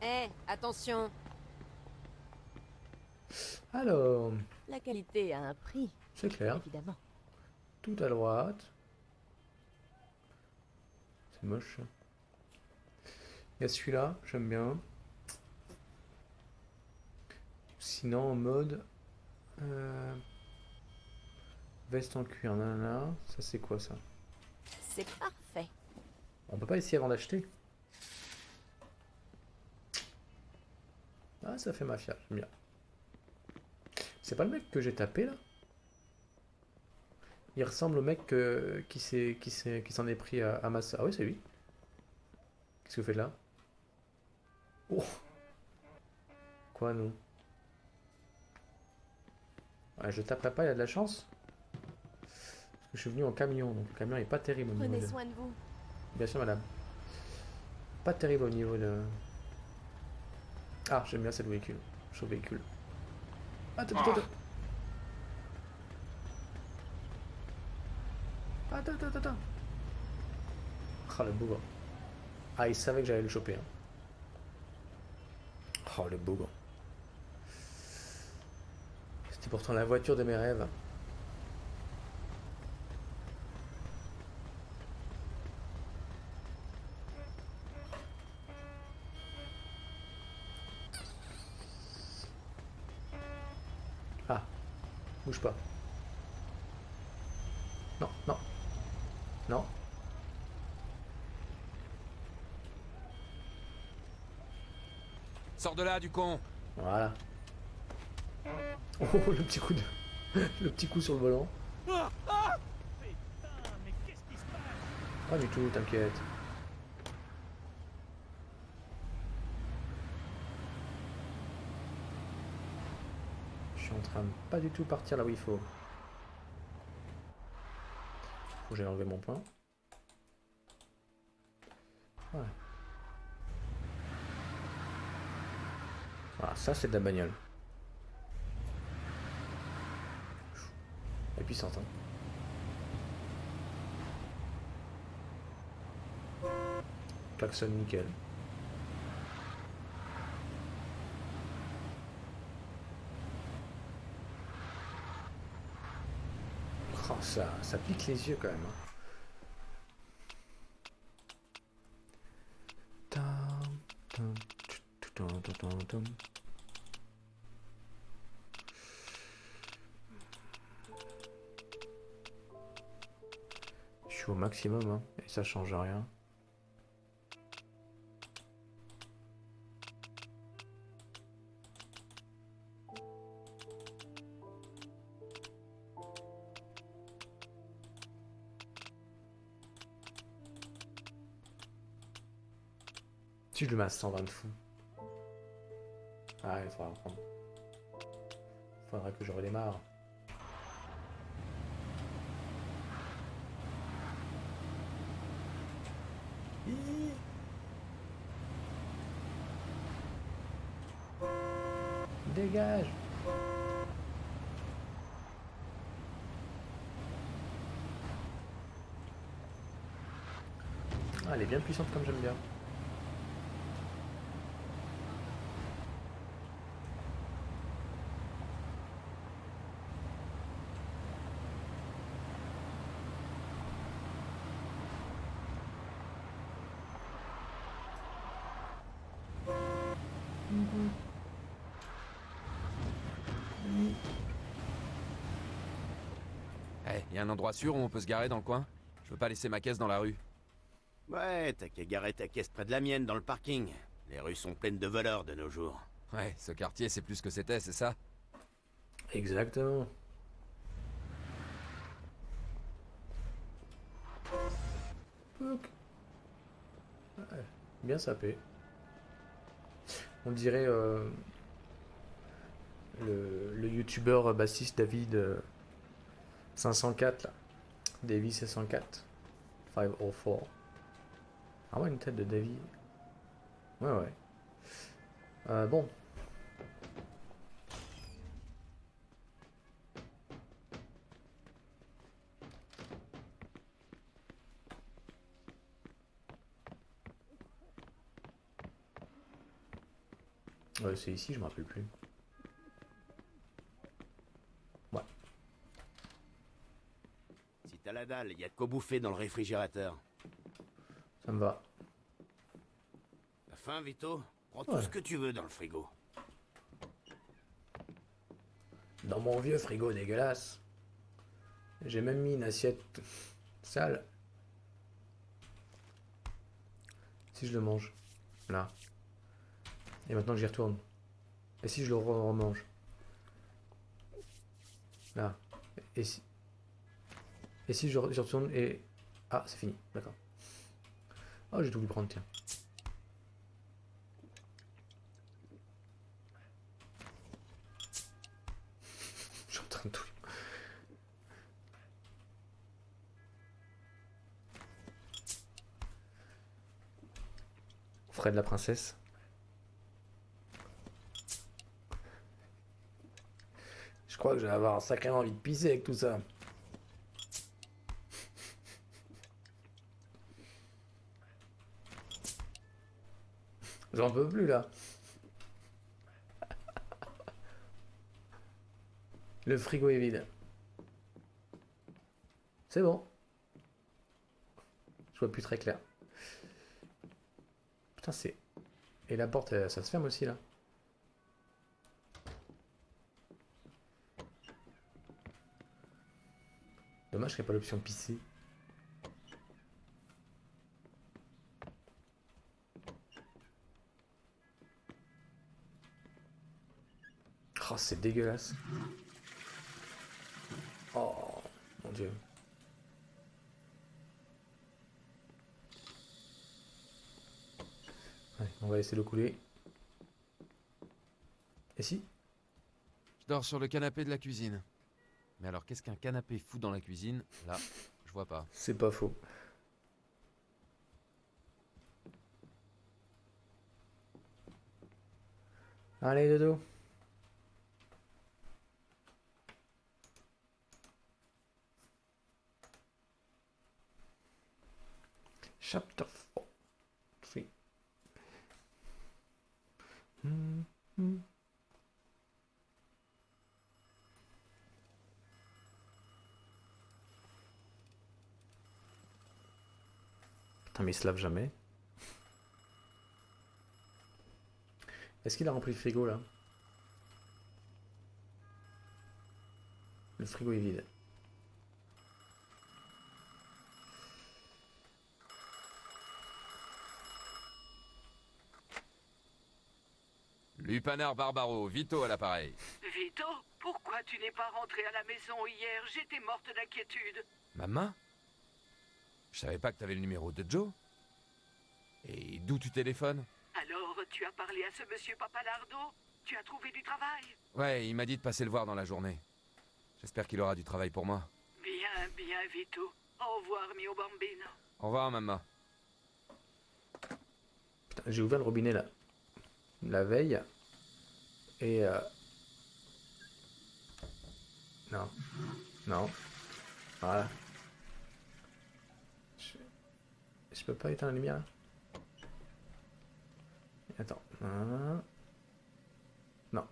Eh, attention. Alors, La qualité a un prix. c'est clair. Évidemment. Tout à droite. C'est moche. Il y a celui-là, j'aime bien. Sinon, en mode... veste en cuir, nanana. Ça, c'est quoi, ça? C'est parfait. On peut pas essayer avant d'acheter? Ah, ça fait mafia, j'aime bien. C'est pas le mec que j'ai tapé, là? Il ressemble au mec qui s'en est pris à Massa. Ah oui, c'est lui. Qu'est-ce que vous faites là? Oh! Quoi, non? Ouais, je taperai pas, il y a de la chance. Parce que je suis venu en camion, donc le camion est pas terrible au niveau Prenez de... soin de vous. Bien sûr, madame. Pas terrible au niveau de... Ah, j'aime bien cette véhicule. Ce véhicule. Attends, attends, attends. Attends. Oh, le bougon. Ah, il savait que j'allais le choper. Hein. Oh, le bougon. C'était pourtant la voiture de mes rêves. Ah, bouge pas. Non, non. Non. Sors de là, du con. Voilà. Oh, le petit coup de... le petit coup sur le volant. Pas du tout, t'inquiète. Je suis en train de pas du tout partir là où il faut. Faut que j'aille enlever mon point. Voilà. Voilà, ça c'est de la bagnole. Et puissante, hein. Klaxon nickel. Oh, ça pique les yeux quand même. Hein. Je suis au maximum, hein, et ça change rien. Si je le mets à 120 de fou. Ah, il faudra reprendre. Faudra que je redémarre. Dégage. Ah, elle est bien puissante comme j'aime bien. Y a un endroit sûr où on peut se garer dans le coin? Je veux pas laisser ma caisse dans la rue. Ouais, t'as qu'à garer ta caisse près de la mienne dans le parking. Les rues sont pleines de voleurs de nos jours. Ouais, ce quartier c'est plus que c'était, c'est ça? Exactement. Ok. Ouais, bien sapé. On dirait le youtubeur bassiste David 504 là. Davy 504. 504. Ah ouais, une tête de Davy. Ouais, ouais. Bon. Ouais, c'est ici, je me rappelle plus. Ouais. Si t'as la dalle, y a de quoi bouffer dans le réfrigérateur. Ça me va. T'as faim, Vito? Prends Ouais. tout ce que tu veux dans le frigo. Dans mon vieux frigo dégueulasse. J'ai même mis une assiette sale. Si je le mange. Là. Et maintenant que j'y retourne. Et si je le remange. Là. Et si j'y retourne et... Ah, c'est fini. D'accord. Oh, j'ai tout voulu prendre, tiens. Je suis en train de tout... Fred la princesse. Je crois que je vais avoir sacrément envie de pisser avec tout ça. J'en peux plus là. Le frigo est vide. C'est bon. Je vois plus très clair. Putain, c'est... Et la porte, ça se ferme aussi là. Dommage qu'il n'y ait pas l'option pisser. Oh, c'est dégueulasse. Oh, mon Dieu. Ouais, on va laisser l'eau couler. Et si? Je dors sur le canapé de la cuisine. Mais alors, qu'est-ce qu'un canapé fout dans la cuisine? Là, je vois pas. C'est pas faux. Allez, dodo. Chapter 4. 3. Putain, mais il se lave jamais. Est-ce qu'il a rempli le frigo là? Le frigo est vide. Lupanar Barbaro, Vito à l'appareil. Vito, pourquoi tu n'es pas rentré à la maison hier? J'étais morte d'inquiétude. Maman? Je savais pas que t'avais le numéro de Joe. Et d'où tu téléphones? Alors, tu as parlé à ce monsieur Papalardo? Tu as trouvé du travail? Ouais, il m'a dit de passer le voir dans la journée. J'espère qu'il aura du travail pour moi. Bien, bien, Vito. Au revoir, mio bambino. Au revoir, maman. Putain, j'ai ouvert le robinet là. La veille. Et Non. Non. Voilà. Je peux pas éteindre la lumière là. Attends. Non.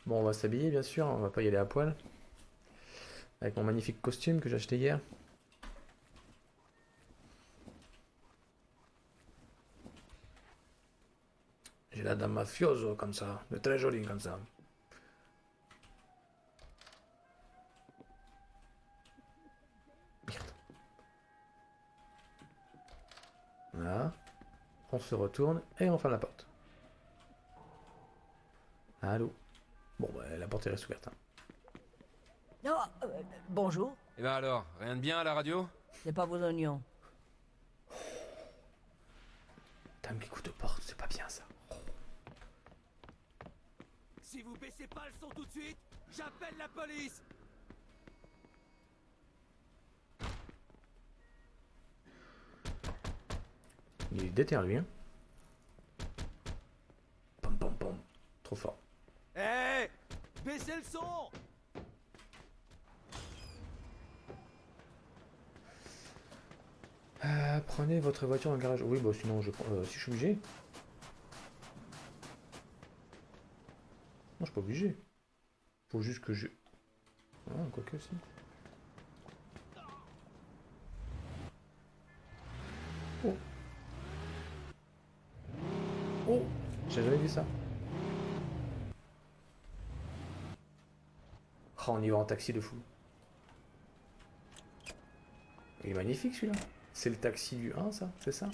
Bon, on va s'habiller bien sûr, on va pas y aller à poil. Avec mon magnifique costume que j'ai acheté hier. J'ai la dame mafioso comme ça, de très jolie comme ça. Merde. Voilà. On se retourne et on ferme la porte. Allô? Bon, bah, la porte reste ouverte. Hein. Non, bonjour. Eh ben alors, rien de bien à la radio? C'est pas vos oignons. Dame qui écoute porte, c'est pas bien ça. Si vous baissez pas le son tout de suite, j'appelle la police. Il est déter lui, hein. Pom pom pom. Trop fort. Hé, baissez le son. Prenez votre voiture dans le garage. Oui, bah sinon, si je suis obligé. Non, je suis pas obligé. Faut juste que je... Ah, quoique si. Oh. Oh, j'ai jamais vu ça. Oh, on y va en taxi de fou. Il est magnifique celui-là. C'est le taxi du 1, ça, c'est ça?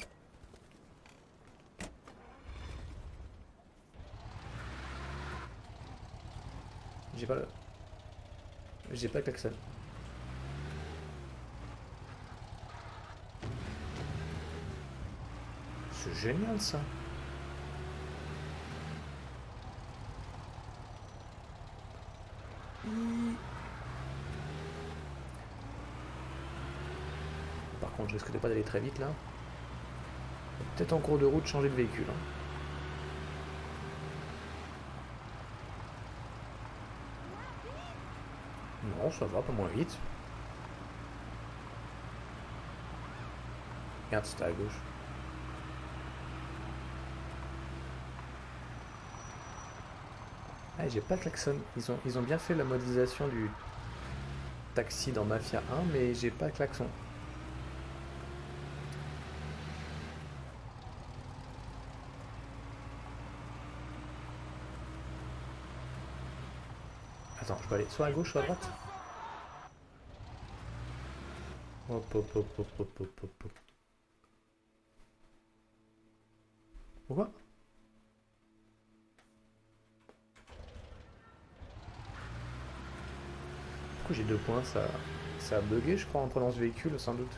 J'ai pas le... J'ai pas le klaxon. C'est génial ça. Par contre, je risque de pas d'aller très vite là. Peut-être en cours de route changer de véhicule. Hein. Non, ça va, pas moins vite. Regarde, c'était à gauche. Ah, j'ai pas de klaxon. Ils ont bien fait la modélisation du taxi dans Mafia 1, mais j'ai pas de klaxon. Attends, je peux aller soit à gauche, soit à droite. Hop, hop, hop, hop, hop, hop, hop, hop. Pourquoi? Pourquoi j'ai 2 points? Ça a bugué, je crois, en prenant ce véhicule, sans doute.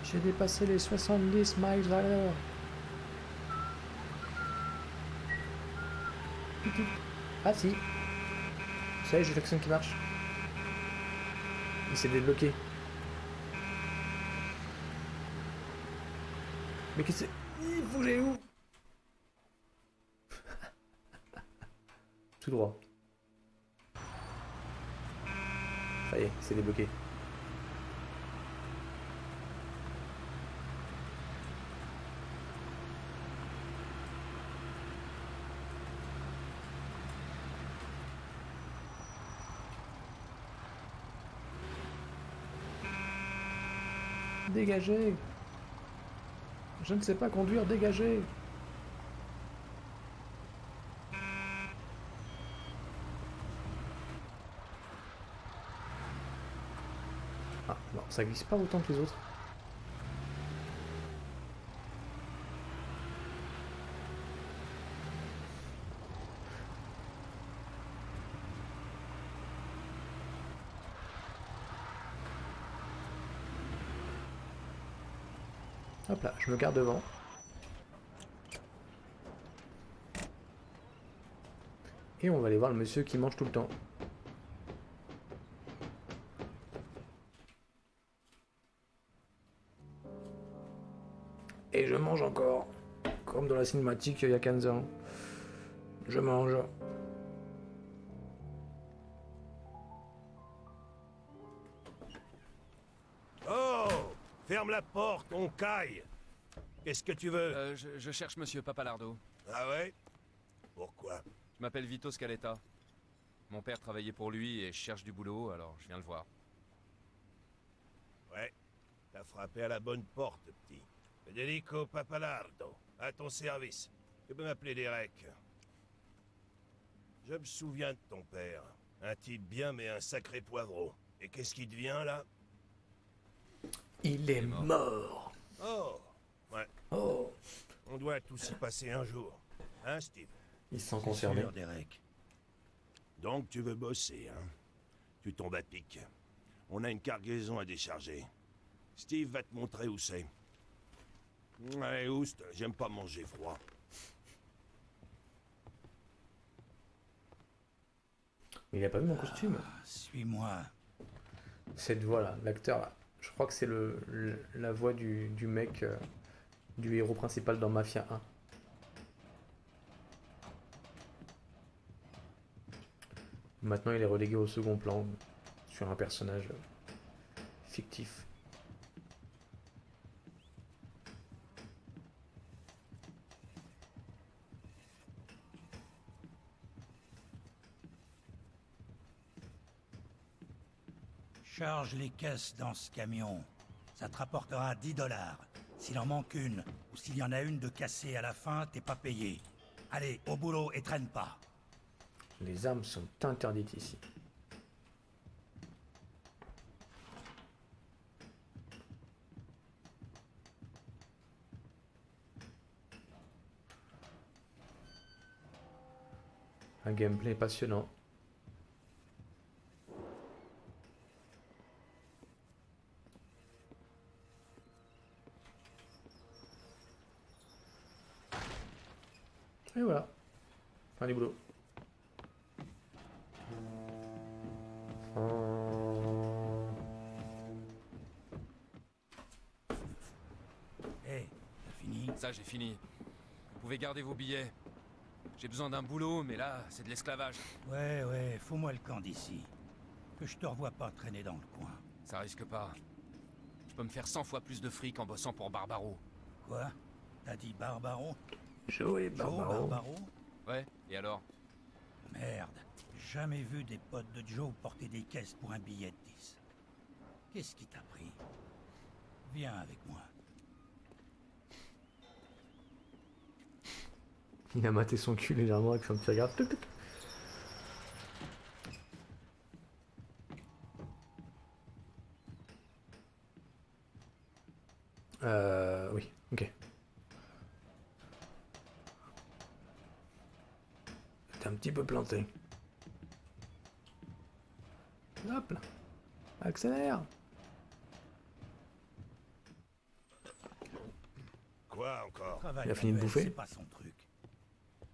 J'ai dépassé les 70 miles à l'heure. Ah si. Ça y est, j'ai l'accent qui marche. Il s'est débloqué. Mais qu'est-ce que c'est? Il faut que j'aille où? Tout droit. Ça y est, c'est débloqué. Dégagez! Je ne sais pas conduire, dégagez! Ah, non, ça glisse pas autant que les autres. Hop là, je me garde devant. Et on va aller voir le monsieur qui mange tout le temps. Et je mange encore. Comme dans la cinématique il y a 15 ans. Je mange. Oh! Ferme la porte, on caille! Qu'est-ce que tu veux? Je cherche monsieur Papalardo. Ah ouais? Pourquoi? Je m'appelle Vito Scaletta. Mon père travaillait pour lui et je cherche du boulot, alors je viens le voir. Ouais, t'as frappé à la bonne porte, petit. Federico Papalardo, à ton service. Tu peux m'appeler Derek. Je me souviens de ton père. Un type bien, mais un sacré poivreau. Et qu'est-ce qui devient, là? Il est mort. Oh, ouais. Oh. On doit tous y passer un jour. Hein, Steve? Ils sont concernés. Sûr, Derek. Donc, tu veux bosser, hein? Tu tombes à pic. On a une cargaison à décharger. Steve va te montrer où c'est. Allez, Oust, j'aime pas manger froid. Mais il a pas vu mon costume. Suis-moi. Cette voix-là, l'acteur là. Je crois que c'est la voix du mec, du héros principal dans Mafia 1. Maintenant, il est relégué au second plan sur un personnage fictif. Charge les caisses dans ce camion. Ça te rapportera 10 $. S'il en manque une, ou s'il y en a une de cassée à la fin, t'es pas payé. Allez, au boulot et traîne pas. Les armes sont interdites ici. Un gameplay passionnant. Et voilà. Fin du boulot. Hé, t'as fini? Ça, j'ai fini. Vous pouvez garder vos billets. J'ai besoin d'un boulot, mais là, c'est de l'esclavage. Ouais, fous-moi le camp d'ici. Que je te revois pas traîner dans le coin. Ça risque pas. Je peux me faire 100 fois plus de fric en bossant pour Barbaro. Quoi? T'as dit Barbaro? Joey Barbaro. Ouais, et alors? Merde, jamais vu des potes de Joe porter des caisses pour un billet de 10. Qu'est-ce qui t'a pris? Viens avec moi. Il a maté son cul légèrement avec son petit regard. Tuc, tuc. Oui, ok. T'es un petit peu planté. Hop là. Accélère. Quoi encore? Travail Il a fini de manuel, bouffer. C'est pas son truc.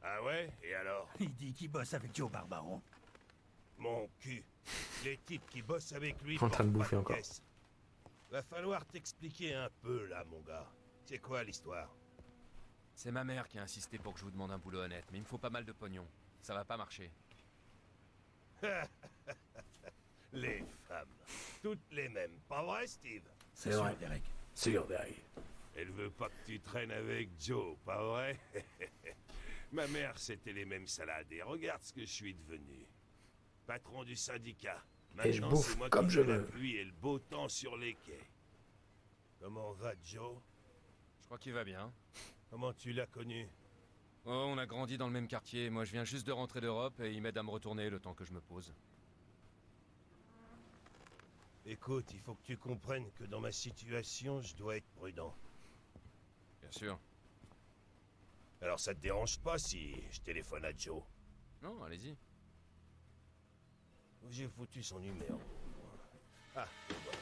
Ah ouais? Et alors? Il dit qu'il bosse avec Joe Barbaro. Mon cul. Les types qui bossent avec lui... En train de portent bouffer pas encore. caisse. Va falloir t'expliquer un peu, là, mon gars. C'est quoi l'histoire? C'est ma mère qui a insisté pour que je vous demande un boulot honnête, mais il me faut pas mal de pognon. Ça va pas marcher. Les femmes. Toutes les mêmes. Pas vrai, Steve? C'est vrai. Derek. Sûr, Derek. Elle veut pas que tu traînes avec Joe, pas vrai? Ma mère, c'était les mêmes salades. Et regarde ce que je suis devenu. Patron du syndicat. Et je Maintenant, bouffe c'est moi comme qui je fais la veux. pluie et le beau temps sur les quais. Comment va Joe? Je crois qu'il va bien. Comment tu l'as connu? Oh, on a grandi dans le même quartier. Moi, je viens juste de rentrer d'Europe et il m'aide à me retourner le temps que je me pose. Écoute, il faut que tu comprennes que dans ma situation, je dois être prudent. Bien sûr. Alors ça te dérange pas si je téléphone à Joe? Non, allez-y. Où j'ai foutu son numéro? Ah, le voilà.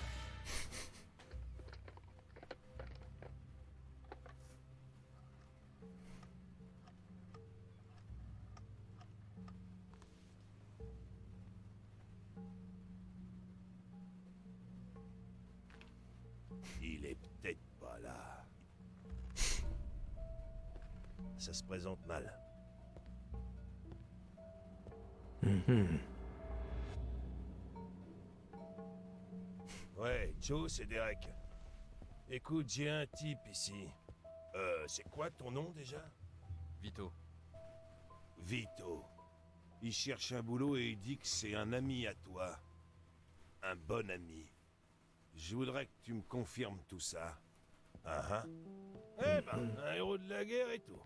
ça se présente mal. Ouais, Joe, c'est Derek. Écoute, j'ai un type ici. C'est quoi ton nom déjà? Vito. Vito. Il cherche un boulot et il dit que c'est un ami à toi. Un bon ami. Je voudrais que tu me confirmes tout ça. Ah ah. Eh ben, un héros de la guerre et tout.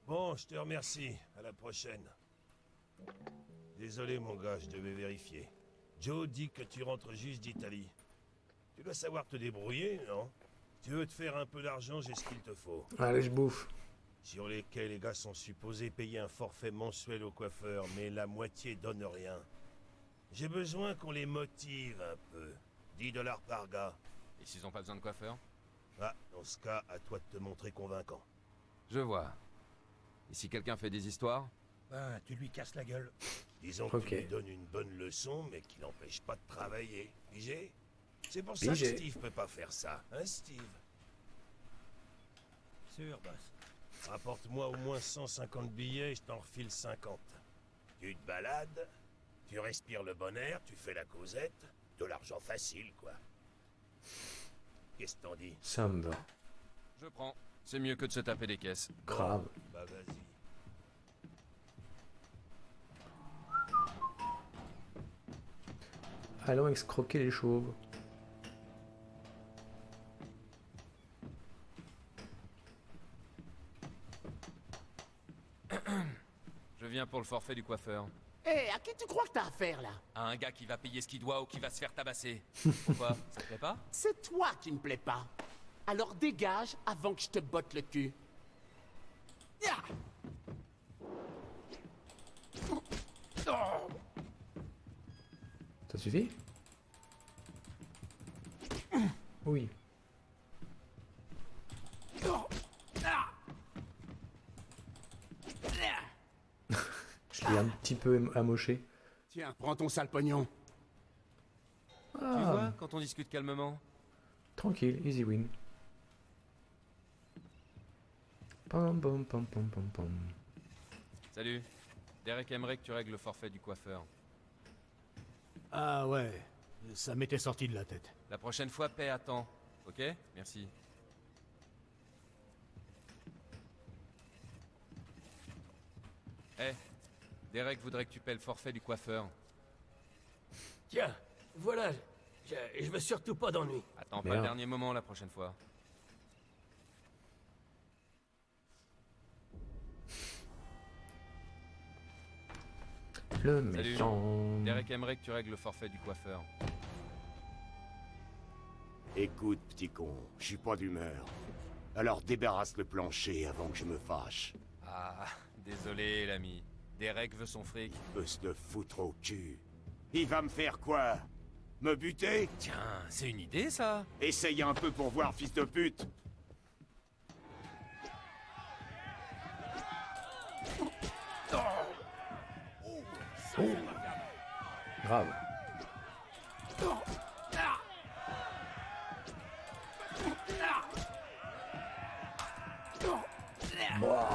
Bon, je te remercie. À la prochaine. Désolé mon gars, je devais vérifier. Joe dit que tu rentres juste d'Italie. Tu dois savoir te débrouiller, non? Si tu veux te faire un peu d'argent, j'ai ce qu'il te faut. Allez, je bouffe. Sur lesquels les gars sont supposés payer un forfait mensuel au coiffeur, mais la moitié donne rien. J'ai besoin qu'on les motive un peu. 10 $ par gars. Et s'ils ont pas besoin de coiffeur? Ah, dans ce cas, à toi de te montrer convaincant. Je vois. Et si quelqu'un fait des histoires? Ben, tu lui casses la gueule. Disons que tu lui donnes une bonne leçon, mais qui n'empêche pas de travailler. Pigé? C'est pour ça que Pigé. Steve peut pas faire ça, hein Steve? Sûr, boss. Rapporte-moi au moins 150 billets et je t'en refile 50. Tu te balades, tu respires le bon air, tu fais la causette, de l'argent facile, quoi. Qu'est-ce que t'en dis? Ça me va. Je prends. C'est mieux que de se taper des caisses. Grave. Bah vas-y. Allons escroquer les chauves. Je viens pour le forfait du coiffeur. Hé, à qui tu crois que t'as affaire, là? À un gars qui va payer ce qu'il doit ou qui va se faire tabasser. Pourquoi? Ça te plaît pas? C'est toi qui ne plais pas. Alors dégage avant que je te botte le cul. Ya! Ça suffit? Oui. Je l'ai un petit peu amoché. Tiens, prends ton sale pognon. Tu vois, quand on discute calmement. Tranquille, easy win. Pam pam pam pam pam pam. Salut. Derek aimerait que tu règles le forfait du coiffeur. Ah ouais, ça m'était sorti de la tête. La prochaine fois, paie à temps. Ok? Merci. Eh, Derek voudrait que tu paies le forfait du coiffeur. Tiens, voilà, je veux surtout pas d'ennui. Attends pas le dernier moment la prochaine fois. Le Salut. méchant. Derek aimerait que tu règles le forfait du coiffeur. Écoute, petit con, je suis pas d'humeur. Alors débarrasse le plancher avant que je me fâche. Ah, désolé l'ami. Derek veut son fric. Peut se le foutre au cul. Il va me faire quoi? Me buter? Tiens, c'est une idée ça. Essaye un peu pour voir, fils de pute. Oh. Grave. Bam.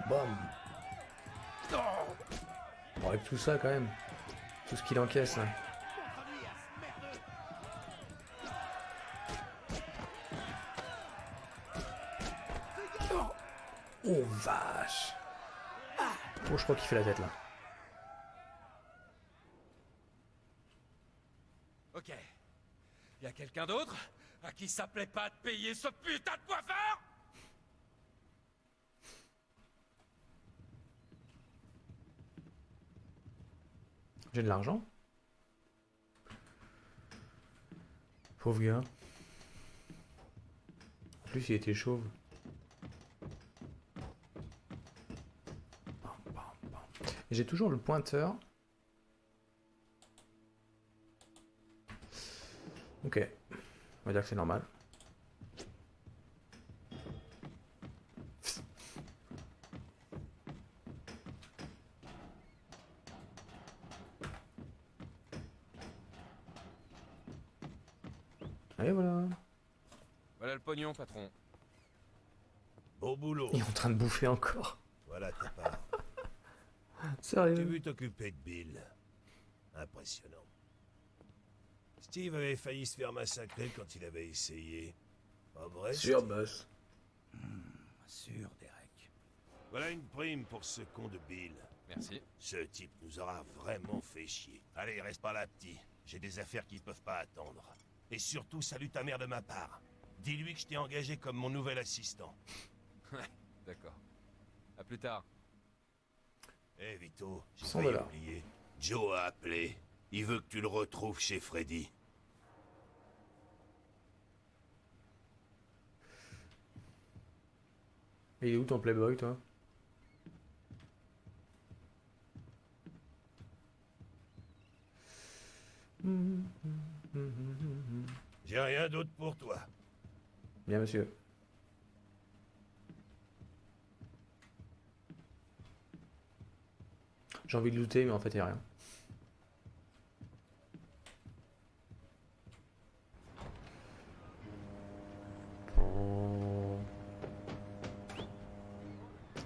Bam. Bon, avec tout ça quand même. Tout ce qu'il encaisse. Hein. Oh vache. Oh, je crois qu'il fait la tête là. Ok. Y a quelqu'un d'autre à qui ça plaît pas de payer ce putain de coiffeur? J'ai de l'argent. Pauvre gars. En plus, il était chauve. Et j'ai toujours le pointeur. Ok. On va dire que c'est normal. Et voilà. Voilà le pognon, patron. Beau boulot. Il est en train de bouffer encore. Voilà ta part. Sérieux? J'ai vu t'occuper de Bill. Impressionnant. Steve avait failli se faire massacrer quand il avait essayé. Pas vrai? Sûr, Steve boss. Sûr, Derek. Voilà une prime pour ce con de Bill. Merci. Ce type nous aura vraiment fait chier. Allez, reste pas là, petit. J'ai des affaires qui peuvent pas attendre. Et surtout, salue ta mère de ma part. Dis-lui que je t'ai engagé comme mon nouvel assistant. Ouais, d'accord. À plus tard. Eh Vito, j'ai 100 failli $. oublier. Joe a appelé. Il veut que tu le retrouves chez Freddy. Et il est où ton Playboy, toi? J'ai rien d'autre pour toi. Bien, monsieur. J'ai envie de looter, mais en fait, il n'y a rien.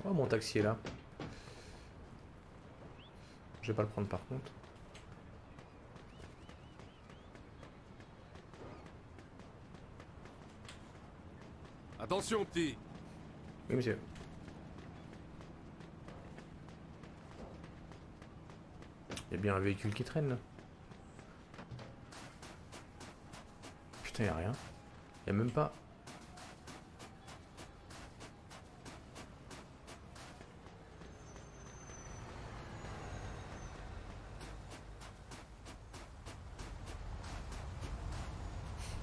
Oh, mon taxi est là. Je vais pas le prendre par contre. Attention, petit. Oui, monsieur. Il y a bien un véhicule qui traîne là. Putain, il n'y a rien. Il n'y a même pas.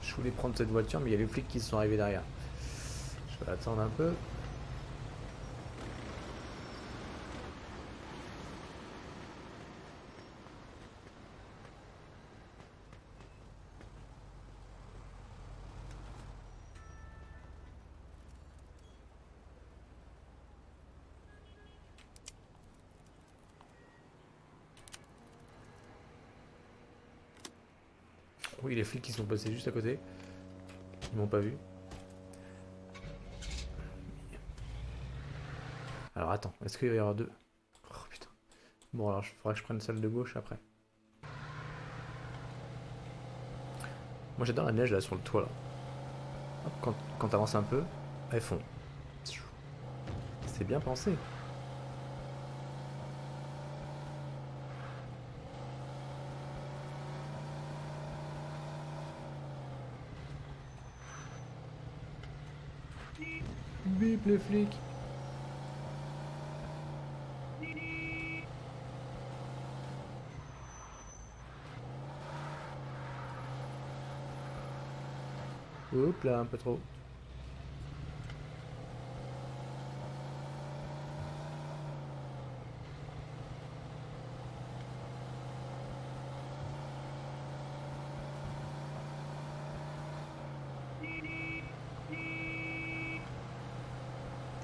Je voulais prendre cette voiture, mais il y a les flics qui sont arrivés derrière. Je vais attendre un peu. Oui, les flics qui sont passés juste à côté. Ils m'ont pas vu. Alors attends, est-ce qu'il va y avoir deux? Oh putain. Bon alors il faudra que je prenne celle de gauche après. Moi j'adore la neige là sur le toit là. Hop, quand t'avances un peu, elles fond. C'est bien pensé. Bip les flics. Hop là, un peu trop.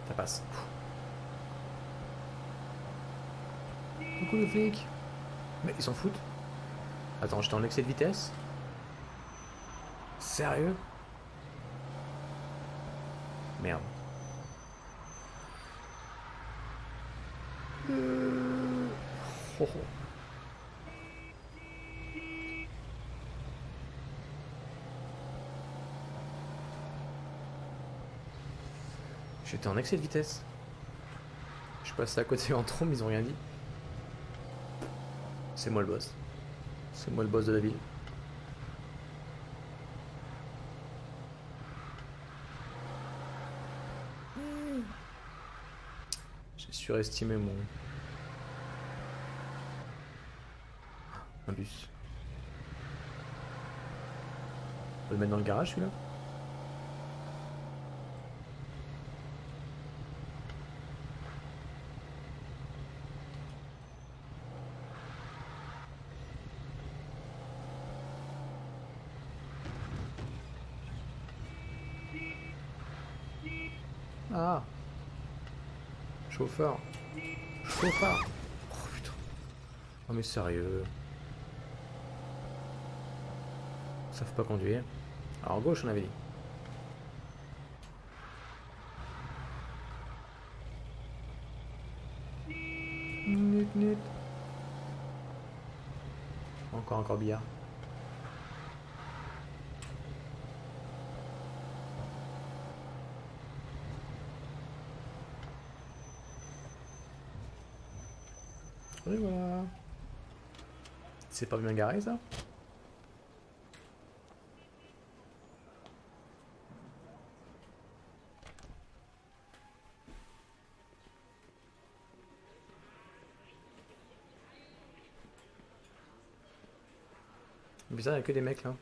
Ça passe. Coucou les flics. Mais ils s'en foutent. Attends, j'étais en excès de vitesse. Sérieux? Merde. Oh, oh. J'étais en excès de vitesse. Je suis passé à côté en trombe, ils ont rien dit. C'est moi le boss. C'est moi le boss de la ville. J'ai surestimé mon... Un bus. On peut le mettre dans le garage celui-là? Ah, chauffeur. Chauffeur. Oh putain. Oh mais sérieux. Ils savent pas conduire. Alors gauche, on avait dit. Nut, nut. Encore un corbillard. Et voilà. C'est pas bien garé ça? Bizarre, il n'y a que des mecs là.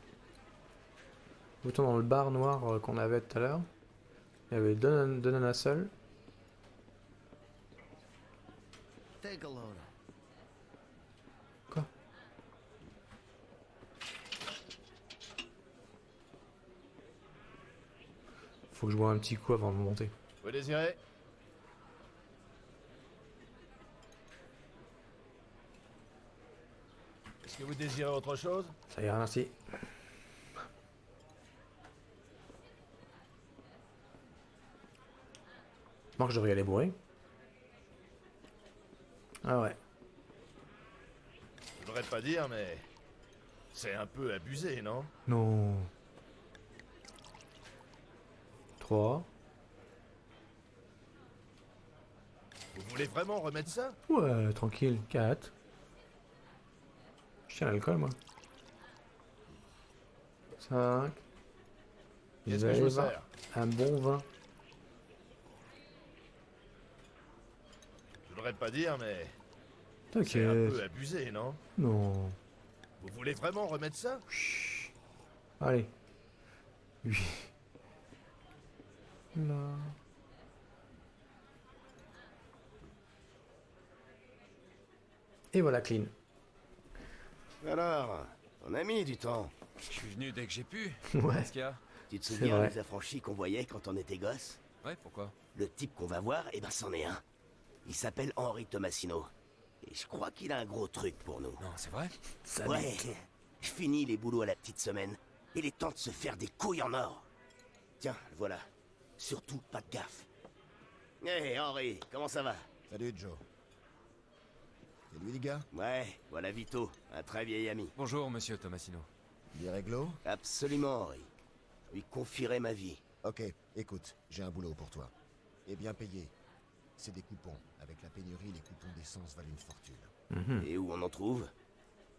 Autant dans le bar noir qu'on avait tout à l'heure, il y avait deux nanas seules. Take a load. Quoi? Faut que je bois un petit coup avant de monter. Vous désirez? Est-ce que vous désirez autre chose? Ça ira, merci. Moi, je devrais y aller bourrer. Ah ouais. Je voudrais pas dire, mais... c'est un peu abusé, non? Non. 3. Vous voulez vraiment remettre ça? Ouais, tranquille. 4. Je tiens l'alcool, moi. 5. Qu'est-ce que je peux faire? Un bon vin. Je voudrais pas dire, mais... T'inquiète. c'est un peu abusé, non? Non. Vous voulez vraiment remettre ça? Allez. 8. Là. Et voilà, clean. Alors, on a mis du temps. Je suis venu dès que j'ai pu. Ouais. Qu'est-ce qu'il y a? Tu te C'est souviens vrai. des affranchis qu'on voyait quand on était gosse? Ouais, pourquoi? Le type qu'on va voir, eh ben c'en est un. Il s'appelle Henri Tomasino. Et je crois qu'il a un gros truc pour nous. Non, c'est vrai? Ouais. Je finis les boulots à la petite semaine. Il est temps de se faire des couilles en or. Tiens, voilà. Surtout pas de gaffe. Hé, Henri, comment ça va? Salut, Joe. C'est lui, les gars? Ouais, voilà Vito, un très vieil ami. Bonjour, monsieur Tomasino. Des réglos? Absolument, Henri. Je lui confierai ma vie. Ok, écoute, j'ai un boulot pour toi. Et bien payé. C'est des coupons. Avec la pénurie, les coupons d'essence valent une fortune. Et où on en trouve?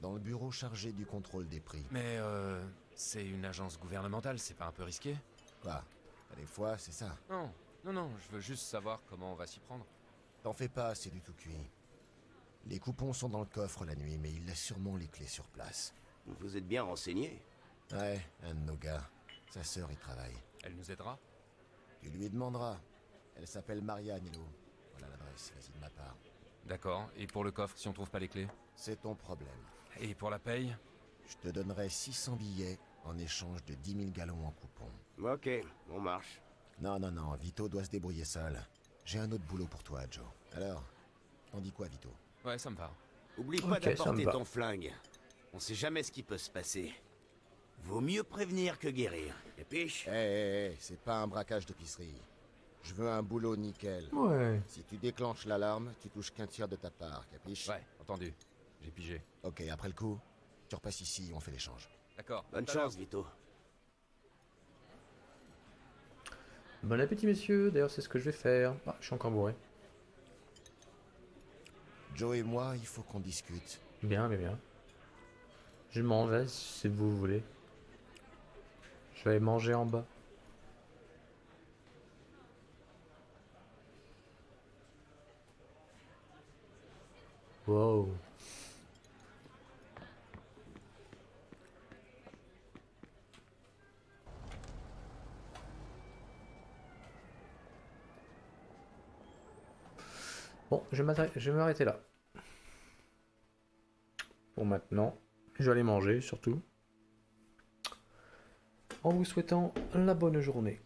Dans le bureau chargé du contrôle des prix. Mais c'est une agence gouvernementale, c'est pas un peu risqué? Quoi? Des fois, c'est ça. Non, non, je veux juste savoir comment on va s'y prendre. T'en fais pas, c'est du tout cuit. Les coupons sont dans le coffre la nuit, mais il laisse sûrement les clés sur place. Vous êtes bien renseigné? Ouais, un de nos gars. Sa sœur y travaille. Elle nous aidera? Tu lui demanderas. Elle s'appelle Maria Nilo. Voilà l'adresse, vas-y de ma part. D'accord, et pour le coffre, si on trouve pas les clés? C'est ton problème. Et pour la paye? Je te donnerai 600 billets en échange de 10 000 gallons en coupons. Ok, on marche. Non, Vito doit se débrouiller seul. J'ai un autre boulot pour toi, Joe. Alors, t'en dis quoi, Vito? Ouais, ça me va. Oublie Ok, pas ça me d'apporter va. ton flingue. On sait jamais ce qui peut se passer. Vaut mieux prévenir que guérir. Capiche? Hé, c'est pas un braquage d'épicerie. Je veux un boulot nickel. Ouais. Si tu déclenches l'alarme, tu touches qu'un tiers de ta part, capiche? Ouais, entendu. J'ai pigé. Ok, après le coup, tu repasses ici, on fait l'échange. D'accord. Bonne chance, Vito. Bon appétit, messieurs. D'ailleurs, c'est ce que je vais faire. Ah, je suis encore bourré. Joe et moi, il faut qu'on discute. Bien, bien, bien. Je m'en vais si vous voulez. Je vais aller manger en bas. Wow. Bon, je vais m'arrêter là. Bon, maintenant, je vais aller manger, surtout. En vous souhaitant la bonne journée.